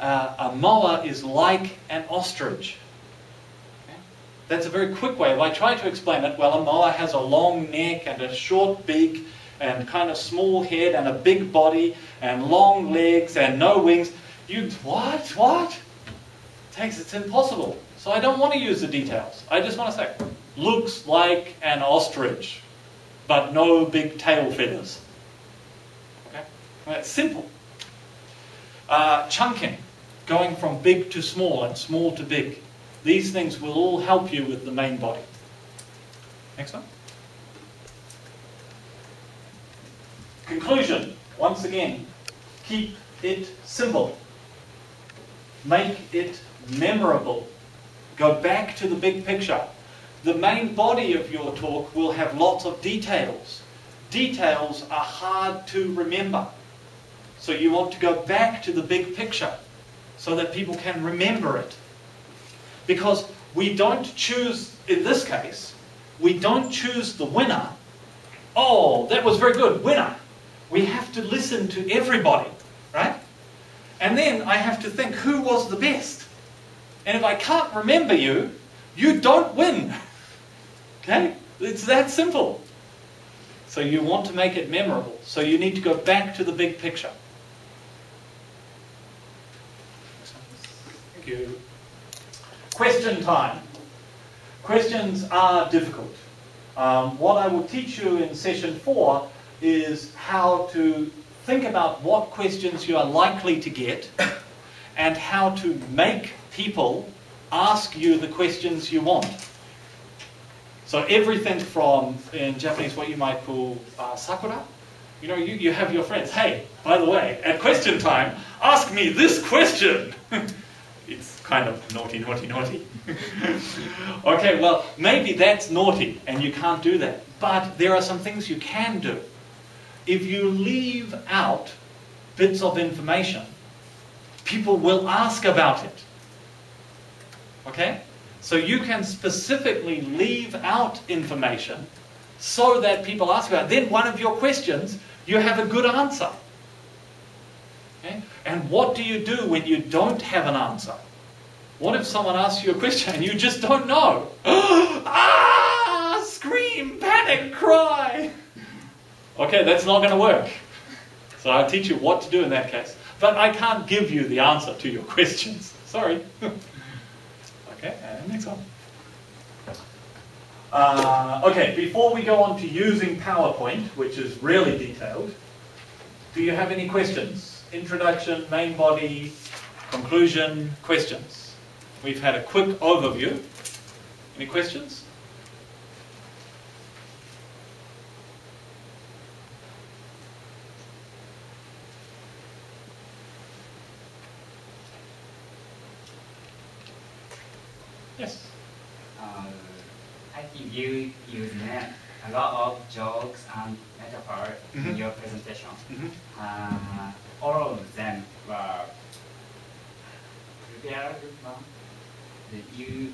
A moa is like an ostrich. Okay? That's a very quick way. If I try to explain it, well, a moa has a long neck and a short beak and kind of small head and a big body and long legs and no wings. What? It's impossible. So I don't want to use the details. I just want to say, looks like an ostrich, but no big tail feathers. Okay? That's simple. Chunking, going from big to small and small to big. These things will all help you with the main body. Next one. Conclusion. Once again, keep it simple. Make it memorable. Go back to the big picture. The main body of your talk will have lots of details. Details are hard to remember. So you want to go back to the big picture so that people can remember it. Because we don't choose, in this case, we don't choose the winner. Oh, that was very good, winner. We have to listen to everybody, right? And then I have to think who was the best. And if I can't remember you, you don't win. Okay? It's that simple. So you want to make it memorable. So you need to go back to the big picture. Thank you. Question time. Questions are difficult. What I will teach you in session 4 is how to think about what questions you are likely to get and how to make people ask you the questions you want. So everything from, in Japanese, what you might call sakura. You know, you have your friends. Hey, by the way, at question time, ask me this question. It's kind of naughty, naughty, naughty. Okay, well, maybe that's naughty and you can't do that. But there are some things you can do. If you leave out bits of information, people will ask about it. Okay? So you can specifically leave out information so that people ask about it. Then one of your questions, you have a good answer. Okay? And what do you do when you don't have an answer? What if someone asks you a question and you just don't know? Scream, panic, cry. Okay, that's not going to work. So I'll teach you what to do in that case. But I can't give you the answer to your questions. Sorry. Okay, and next one. Okay, before we go on to using PowerPoint, which is really detailed, do you have any questions? Introduction, main body, conclusion, questions. We've had a quick overview. Any questions? Yes. I think you use a lot of jokes and metaphors in your presentation. All of them were prepared. You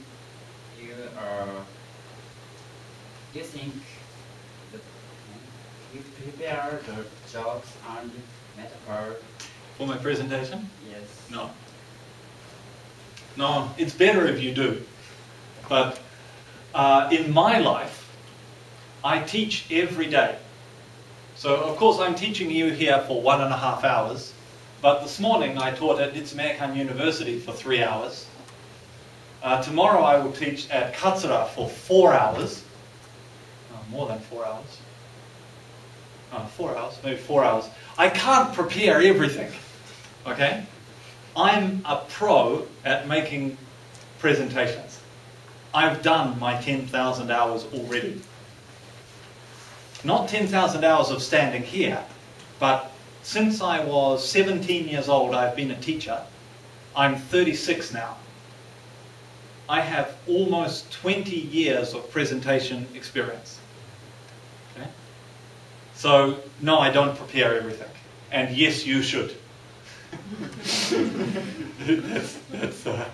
think you prepare the jokes and metaphors For my presentation? Yes. No. No, it's better if you do. But in my life, I teach every day. So, of course, I'm teaching you here for 1.5 hours. But this morning, I taught at Nitsumeikan University for 3 hours. Tomorrow I will teach at Katsura for 4 hours. More than 4 hours. 4 hours, maybe 4 hours. I can't prepare everything, okay? I'm a pro at making presentations. I've done my 10,000 hours already. Not 10,000 hours of standing here, but since I was 17 years old, I've been a teacher. I'm 36 now. I have almost 20 years of presentation experience. Okay? So, no, I don't prepare everything. And yes, you should. that's the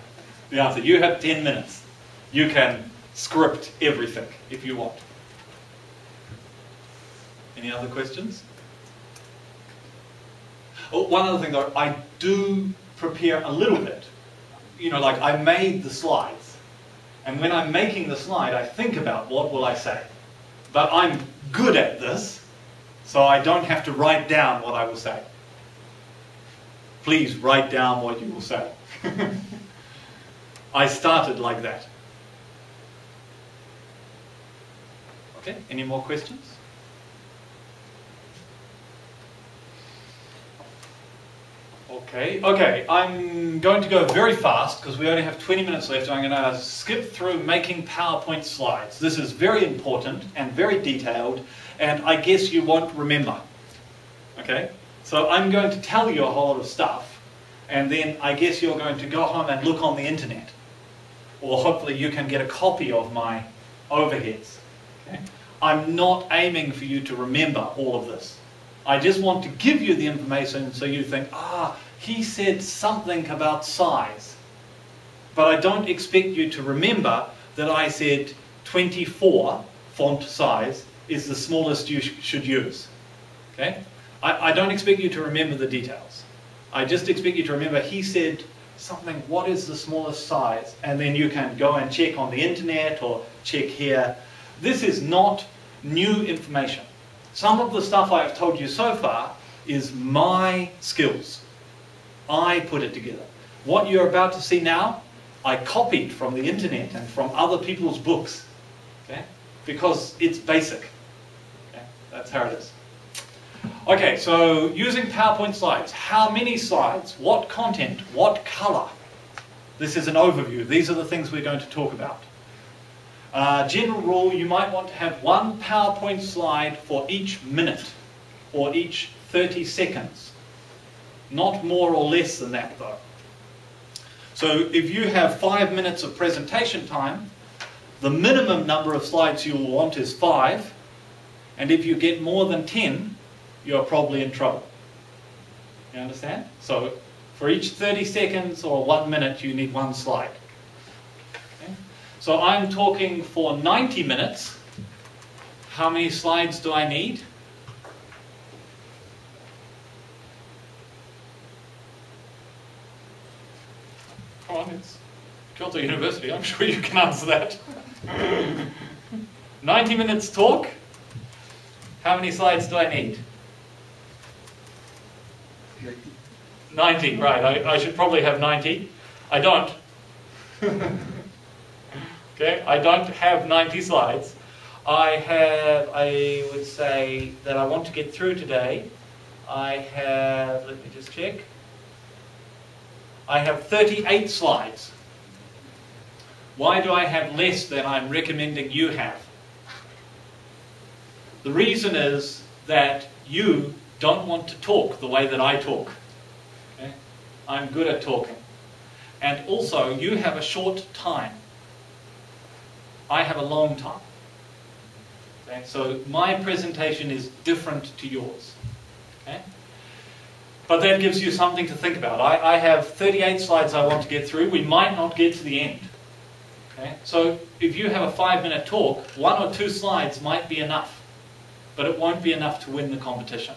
answer. You have 10 minutes. You can script everything if you want. Any other questions? Oh, one other thing though, I do prepare a little bit. You know, like I made the slides. And when I'm making the slide, I think about what will I say. But I'm good at this, so I don't have to write down what I will say. Please write down what you will say. I started like that. Okay, any more questions? Okay, I'm going to go very fast because we only have 20 minutes left. I'm going to skip through making PowerPoint slides. This is very important and very detailed, and I guess you won't remember. Okay, so I'm going to tell you a whole lot of stuff, and then I guess you're going to go home and look on the internet, or hopefully you can get a copy of my overheads. Okay? I'm not aiming for you to remember all of this. I just want to give you the information so you think, he said something about size. But I don't expect you to remember that I said 24 font size is the smallest you should use. Okay? I don't expect you to remember the details. I just expect you to remember he said something, what is the smallest size? And then you can go and check on the internet or check here. This is not new information. Some of the stuff I have told you so far is my skills. I put it together. What you're about to see now, I copied from the internet and from other people's books. Okay? Because it's basic. Okay? That's how it is. Okay, so using PowerPoint slides. How many slides? What content? What color? This is an overview. These are the things we're going to talk about. General rule, you might want to have one PowerPoint slide for each minute or each 30 seconds. Not more or less than that though. So if you have 5 minutes of presentation time, the minimum number of slides you'll want is 5, and if you get more than 10, you're probably in trouble. You understand? So for each 30 seconds or 1 minute you need one slide. So I'm talking for 90 minutes. How many slides do I need? Come on, it's Kyoto University. I'm sure you can answer that. 90 minutes talk. How many slides do I need? 90, right. I should probably have 90. I don't. Okay, I don't have 90 slides. I would say that I want to get through today. I have, let me just check. I have 38 slides. Why do I have less than I'm recommending you have? The reason is that you don't want to talk the way that I talk. Okay? I'm good at talking. And also, you have a short time. I have a long time. Okay? So my presentation is different to yours. Okay? But that gives you something to think about. I have 38 slides I want to get through. We might not get to the end. Okay? So if you have a 5-minute talk, 1 or 2 slides might be enough. But it won't be enough to win the competition.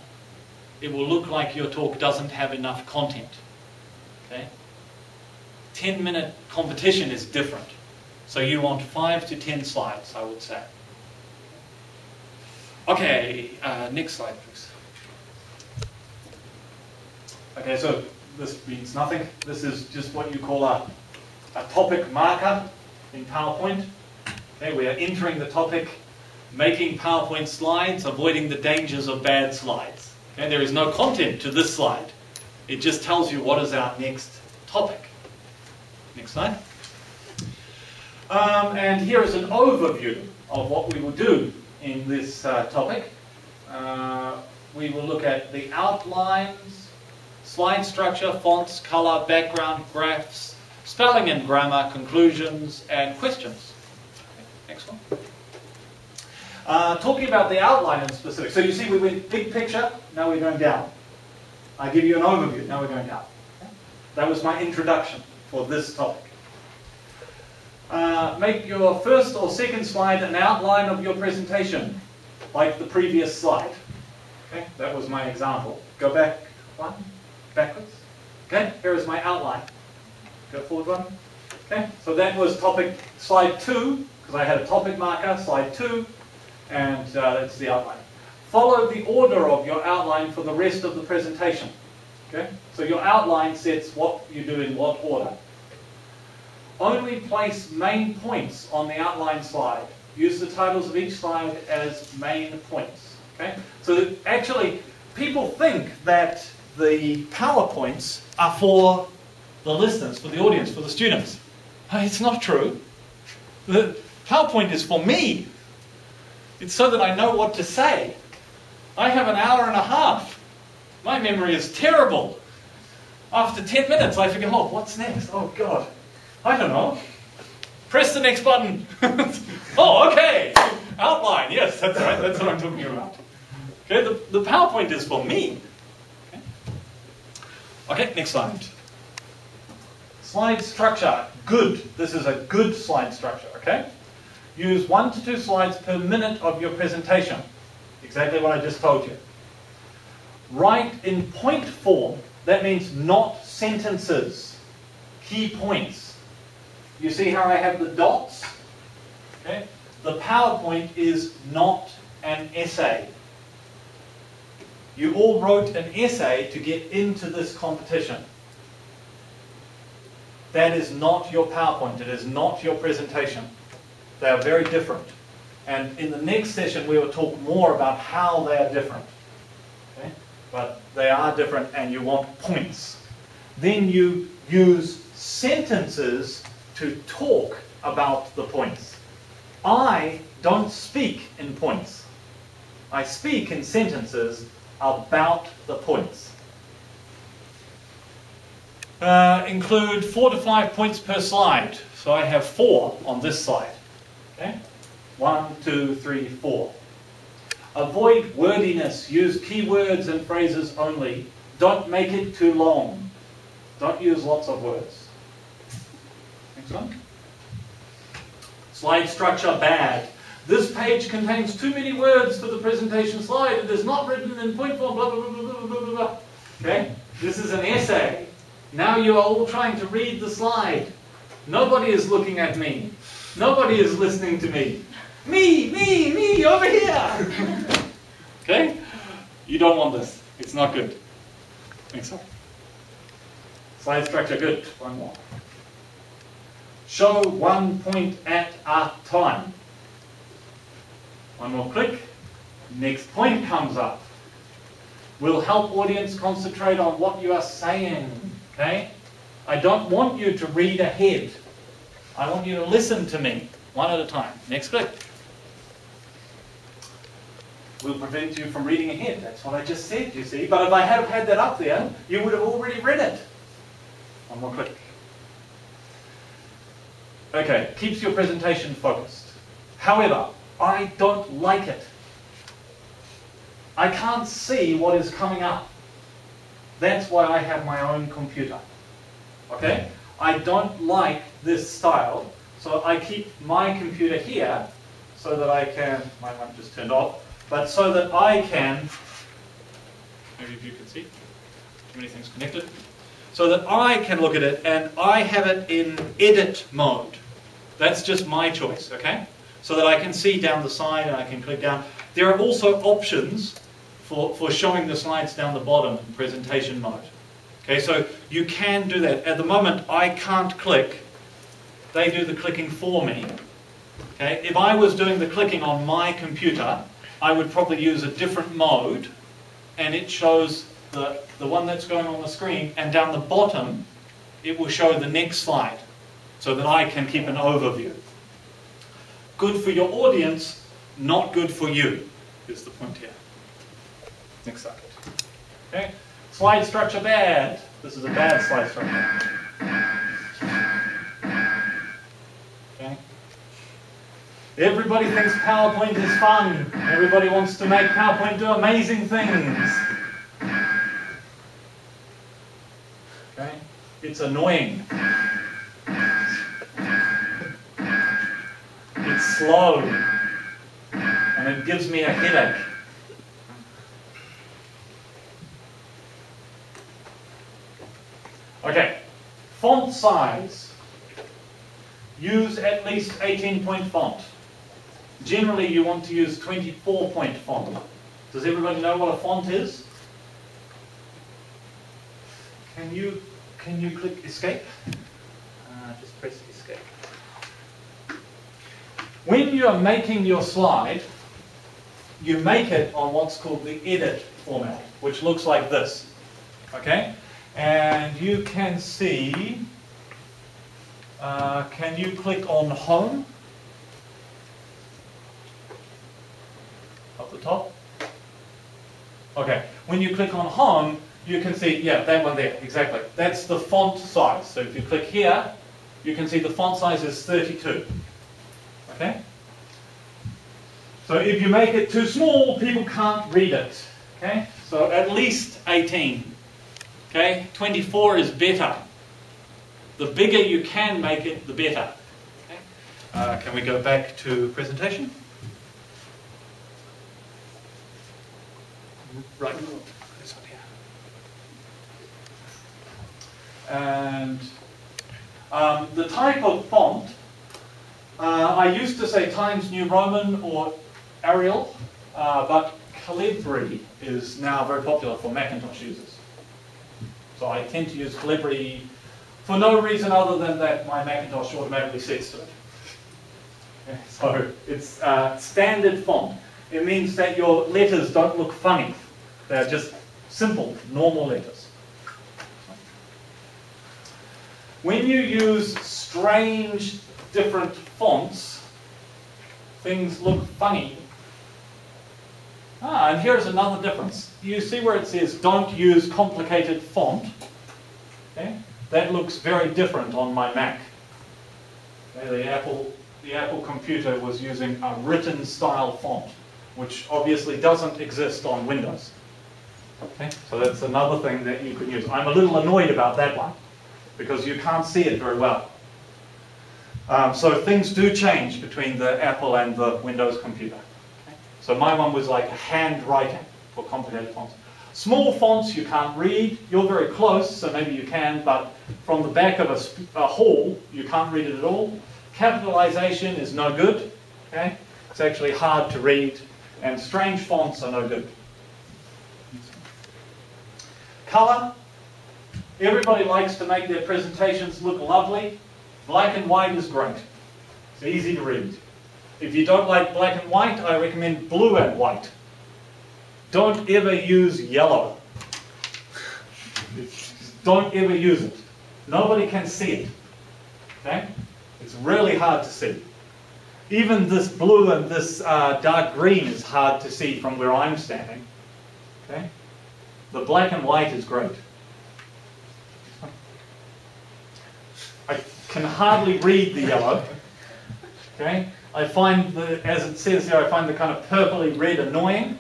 It will look like your talk doesn't have enough content. Okay? 10-minute competition is different. So you want 5 to 10 slides, I would say. Okay, next slide, please. Okay, so this means nothing. This is just what you call a a topic marker in PowerPoint. Okay, we are entering the topic, making PowerPoint slides, avoiding the dangers of bad slides. Okay, there is no content to this slide. It just tells you what is our next topic. Next slide. And here is an overview of what we will do in this topic. We will look at the outlines, slide structure, fonts, color, background, graphs, spelling and grammar, conclusions, and questions. Okay, next one. Talking about the outline in specific. So you see we went big picture, now we're going down. I give you an overview, now we're going down. Okay? That was my introduction for this topic. Make your first or second slide an outline of your presentation, like the previous slide. Okay, that was my example. Go back one, backwards. Okay, here is my outline. Go forward one. Okay, so that was topic slide 2, because I had a topic marker, slide 2, and that's the outline. Follow the order of your outline for the rest of the presentation. Okay, so your outline sets what you do in what order. Only place main points on the outline slide. Use the titles of each slide as main points. Okay? So actually, people think that the PowerPoints are for the listeners, for the audience, for the students. It's not true. The PowerPoint is for me. It's so that I know what to say. I have an hour and a half. My memory is terrible. After 10 minutes, I forget, oh, what's next? Oh, God. I don't know. Press the next button. Oh, okay. Outline. Yes, that's right. That's what I'm talking about. Okay, the PowerPoint is for me. Okay, next slide. Slide structure. Good. This is a good slide structure, okay? Use 1 to 2 slides per minute of your presentation. Exactly what I just told you. Write in point form. That means not sentences. Key points. You see how I have the dots? Okay? The PowerPoint is not an essay. You all wrote an essay to get into this competition. That is not your PowerPoint. It is not your presentation. They are very different. And in the next session, we will talk more about how they are different. Okay? But they are different, and you want points. Then you use sentences to talk about the points. I don't speak in points. I speak in sentences about the points. Include 4 to 5 points per slide. So I have 4 on this slide. Okay? 1, 2, 3, 4. Avoid wordiness. Use keywords and phrases only. Don't make it too long. Don't use lots of words. Next one. Slide structure bad. This page contains too many words for the presentation slide. It is not written in point form, blah, blah, blah, blah, blah, blah, blah. Okay? This is an essay. Now you are all trying to read the slide. Nobody is looking at me. Nobody is listening to me. Me, over here. Okay? You don't want this. It's not good. Next one. Slide structure, good. One more. Show 1 point at a time. One more click. Next point comes up. Will help audience concentrate on what you are saying. Okay? I don't want you to read ahead. I want you to listen to me, one at a time. Next click. Will prevent you from reading ahead. That's what I just said, you see. But if I had had that up there, you would have already read it. One more click. Okay, keeps your presentation focused. However, I don't like it. I can't see what is coming up. That's why I have my own computer. Okay? I don't like this style, so I keep my computer here so that I can, my one just turned off, but so that I can, maybe if you can see, too many things connected, so that I can look at it and I have it in edit mode. That's just my choice, okay? So that I can see down the side and I can click down. There are also options for showing the slides down the bottom in presentation mode. Okay, so you can do that. At the moment, I can't click they do the clicking for me. Okay? If I was doing the clicking on my computer, I would probably use a different mode, and it shows the one that's going on the screen, and down the bottom it will show the next slide so that I can keep an overview. Good for your audience, not good for you, is the point here. Next slide. Okay? Slide structure bad. This is a bad slide structure. Okay? Everybody thinks PowerPoint is fun. Everybody wants to make PowerPoint do amazing things. Okay? It's annoying. It's slow. And it gives me a headache. Okay, font size. Use at least 18-point font. Generally, you want to use 24-point font. Does everybody know what a font is? Can you click escape? Just press escape. When you are making your slide, you make it on what's called the edit format, which looks like this. Okay? And you can see, can you click on home? Up the top? Okay, when you click on home, you can see, yeah, that one there, exactly. That's the font size. So if you click here, you can see the font size is 32. Okay? So if you make it too small, people can't read it. Okay? So at least 18. Okay? 24 is better. The bigger you can make it, the better. Okay? Can we go back to presentation? Right. This one here. And the type of font, I used to say Times New Roman or Arial, but Calibri is now very popular for Macintosh users. So I tend to use Calibri for no reason other than that my Macintosh automatically sets to it. Okay, so it's standard font. It means that your letters don't look funny. They're just simple, normal letters. When you use strange, different fonts, things look funny. And here's another difference. You see where it says, don't use complicated font? Okay? That looks very different on my Mac. Okay, the Apple computer was using a written style font, which obviously doesn't exist on Windows. Okay? So that's another thing that you can use. I'm a little annoyed about that one, because you can't see it very well. So things do change between the Apple and the Windows computer. Okay? So my one was like handwriting for complicated fonts. Small fonts you can't read. You're very close, so maybe you can, but from the back of a hall, you can't read it at all. Capitalization is no good. Okay? It's actually hard to read, and strange fonts are no good. Color. Everybody likes to make their presentations look lovely. Black and white is great. It's easy to read. If you don't like black and white, I recommend blue and white. Don't ever use yellow. Don't ever use it. Nobody can see it. Okay? It's really hard to see. Even this blue and this dark green is hard to see from where I'm standing. Okay? The black and white is great. I can hardly read the yellow. Okay? I find as it says here, I find the kind of purpley red annoying.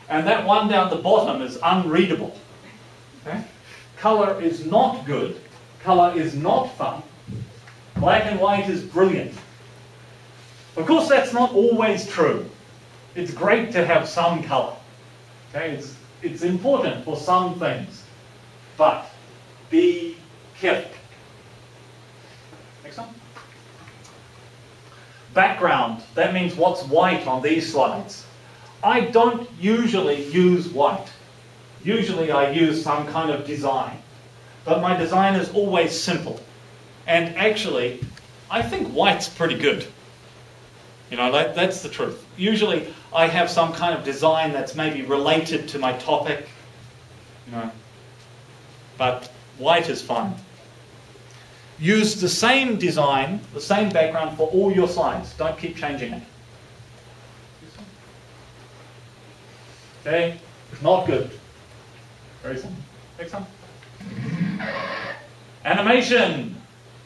And that one down the bottom is unreadable. Okay? Color is not good. Color is not fun. Black and white is brilliant. Of course, that's not always true. It's great to have some color. Okay? It's important for some things. But be careful. Next one. Background. That means what's white on these slides. I don't usually use white. Usually I use some kind of design. But my design is always simple. And actually, I think white's pretty good. You know, that's the truth. Usually I have some kind of design that's maybe related to my topic, you know, but white is fine. Use the same design, the same background for all your slides. Don't keep changing it. Okay, not good. Very simple. Next one. Animation.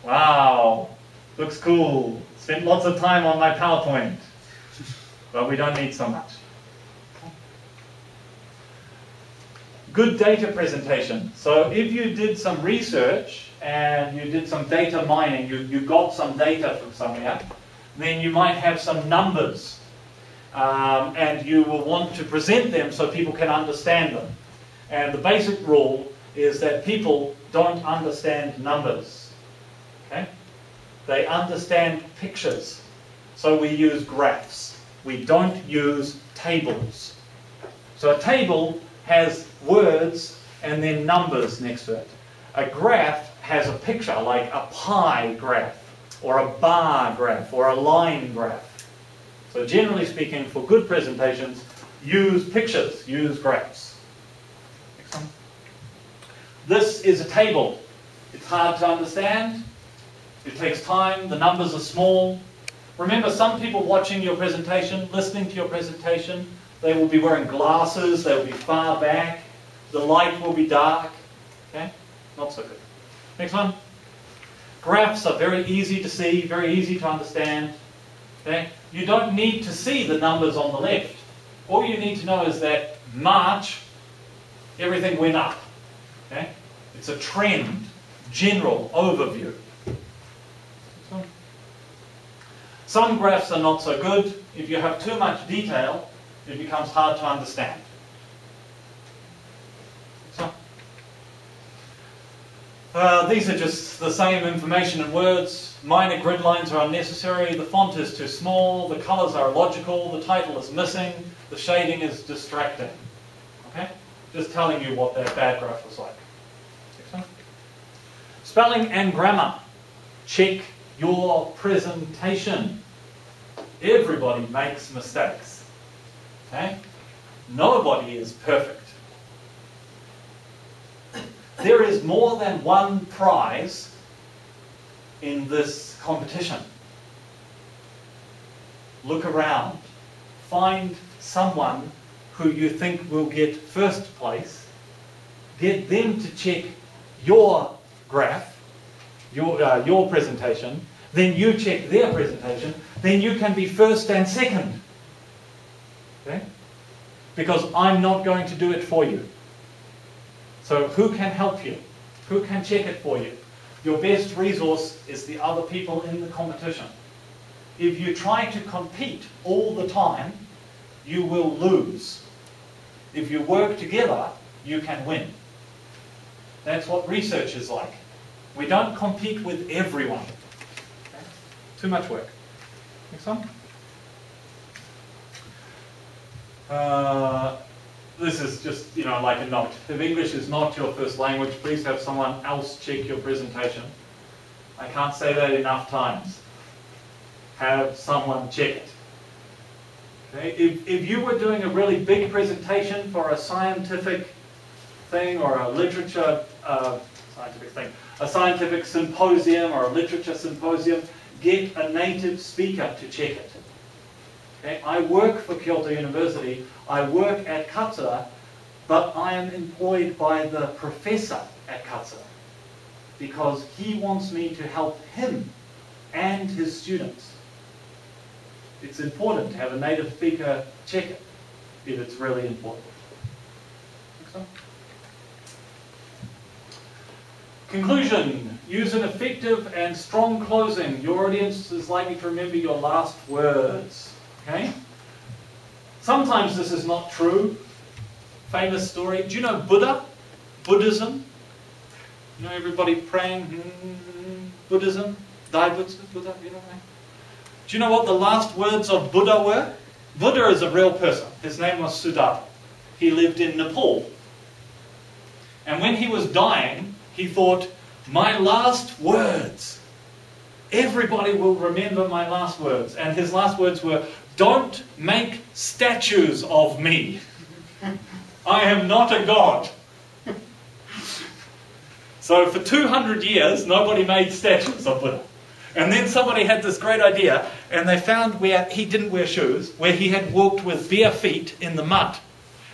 Wow, looks cool. Spent lots of time on my PowerPoint, but we don't need so much. Good data presentation. So if you did some research and you did some data mining, you got some data from somewhere, then you might have some numbers. And you will want to present them so people can understand them. And the basic rule is that people don't understand numbers. Okay? They understand pictures. So we use graphs. We don't use tables. So a table has words and then numbers next to it. A graph has a picture, like a pie graph, or a bar graph, or a line graph. So generally speaking, for good presentations, use pictures, use graphs. Next one. This is a table. It's hard to understand. It takes time. The numbers are small. Remember, some people watching your presentation, listening to your presentation, they will be wearing glasses, they will be far back, the light will be dark. Okay? Not so good. Next one. Graphs are very easy to see, very easy to understand. Okay? You don't need to see the numbers on the left. All you need to know is that March, everything went up. Okay? It's a trend, general overview. Some graphs are not so good. If you have too much detail, it becomes hard to understand. These are just the same information in words. Minor grid lines are unnecessary. The font is too small. The colors are illogical. The title is missing. The shading is distracting. Okay? Just telling you what that bad graph was like. Spelling and grammar. Check your presentation. Everybody makes mistakes. Okay? Nobody is perfect. There is more than one prize in this competition. Look around. Find someone who you think will get first place. Get them to check your graph, your presentation. Then you check their presentation. Then you can be first and second. Okay? Because I'm not going to do it for you. So who can help you? Who can check it for you? Your best resource is the other people in the competition. If you try to compete all the time, you will lose. If you work together, you can win. That's what research is like. We don't compete with everyone. Okay? Too much work. Next one. This is just, like a note. If English is not your first language, please have someone else check your presentation. I can't say that enough times. Have someone check it. Okay? If you were doing a really big presentation for a scientific thing or a literature scientific thing, a scientific symposium or a literature symposium, get a native speaker to check it. Okay? I work for Kyoto University, I work at Katsura, but I am employed by the professor at Katsura because he wants me to help him and his students. It's important to have a native speaker check it if it's really important. Next one. Conclusion. Use an effective and strong closing. Your audience is likely to remember your last words. Okay? Sometimes this is not true. Famous story. Do you know Buddha? Buddhism? You know everybody praying? Buddhism? Daibutsu? Buddha? You know that? Do you know what the last words of Buddha were? Buddha is a real person. His name was Siddhartha. He lived in Nepal. And when he was dying, he thought, my last words. everybody will remember my last words. And his last words were, "Don't make statues of me. I am not a god." So for 200 years, nobody made statues of Buddha. And then somebody had this great idea, and they found where he didn't wear shoes, where he had walked with bare feet in the mud.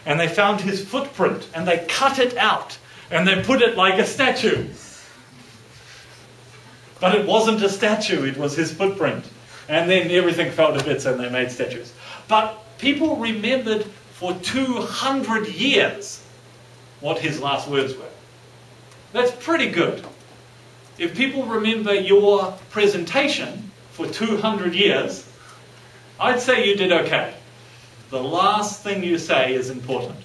And they found his footprint, and they cut it out, and they put it like a statue. But it wasn't a statue, it was his footprint. And then everything fell to bits and they made statues. But people remembered for 200 years what his last words were. That's pretty good. If people remember your presentation for 200 years, I'd say you did okay. The last thing you say is important.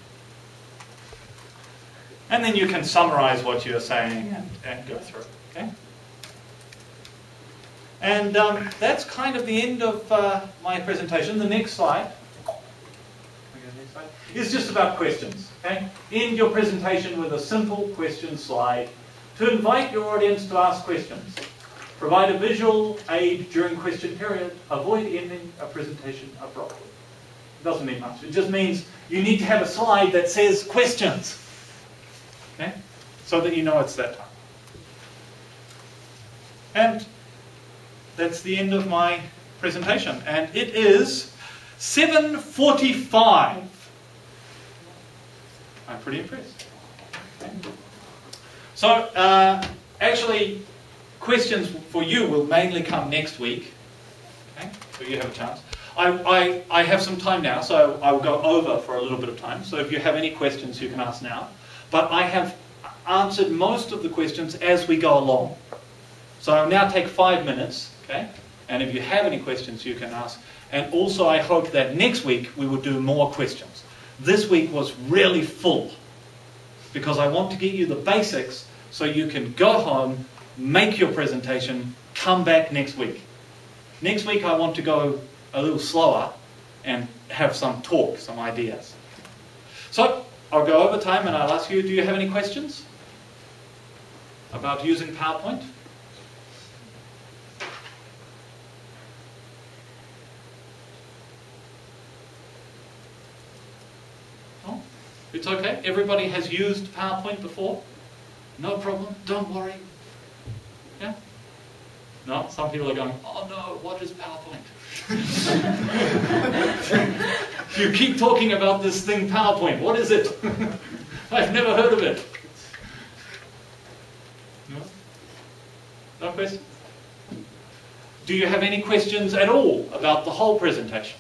And then you can summarize what you're saying and go through. Okay? And that's kind of the end of my presentation. The next slide is just about questions. Okay? End your presentation with a simple question slide to invite your audience to ask questions. Provide a visual aid during question period. Avoid ending a presentation abruptly. It doesn't mean much. It just means you need to have a slide that says questions. Okay? So that you know it's that time. And that's the end of my presentation. And it is 7:45. I'm pretty impressed. Okay. So, actually, questions for you will mainly come next week. Okay? So you have a chance. I have some time now, so I will go over for a little bit of time. So if you have any questions, you can ask now. But I have answered most of the questions as we go along. So I'll now take 5 minutes. Okay? And if you have any questions, you can ask. And also, I hope that next week we will do more questions. This week was really full because I want to get you the basics so you can go home, make your presentation, come back next week. Next week I want to go a little slower and have some talk, some ideas. So I'll go over time and I'll ask you, do you have any questions about using PowerPoint? It's okay. Everybody has used PowerPoint before. No problem. Don't worry. Yeah? No? Some people are going, oh no, what is PowerPoint? You keep talking about this thing PowerPoint. What is it? I've never heard of it. No? No questions? Do you have any questions at all about the whole presentation?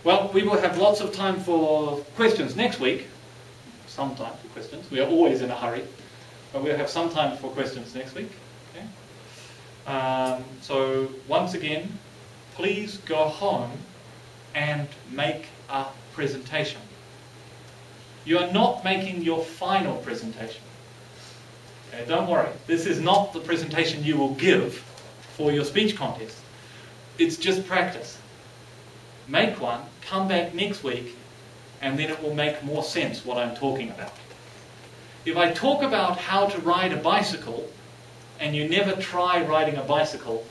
Well, we will have lots of time for questions next week. Some time for questions. We are always in a hurry. But we'll have some time for questions next week. Okay? So, once again, please go home and make a presentation. You are not making your final presentation. Okay, don't worry. This is not the presentation you will give for your speech contest. It's just practice. Make one, come back next week, and then it will make more sense what I'm talking about. If I talk about how to ride a bicycle, and you never try riding a bicycle,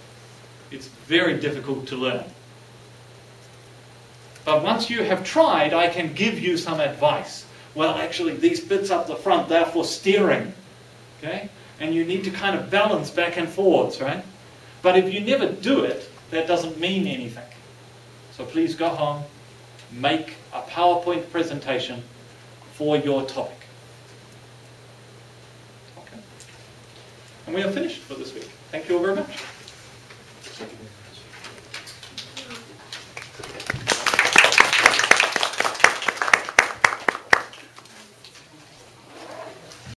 it's very difficult to learn. But once you have tried, I can give you some advice. Well, actually, these bits up the front, they're for steering. Okay? And you need to kind of balance back and forwards, right? But if you never do it, that doesn't mean anything. So please go home, make a PowerPoint presentation for your topic. Okay. And we are finished for this week. Thank you all very much.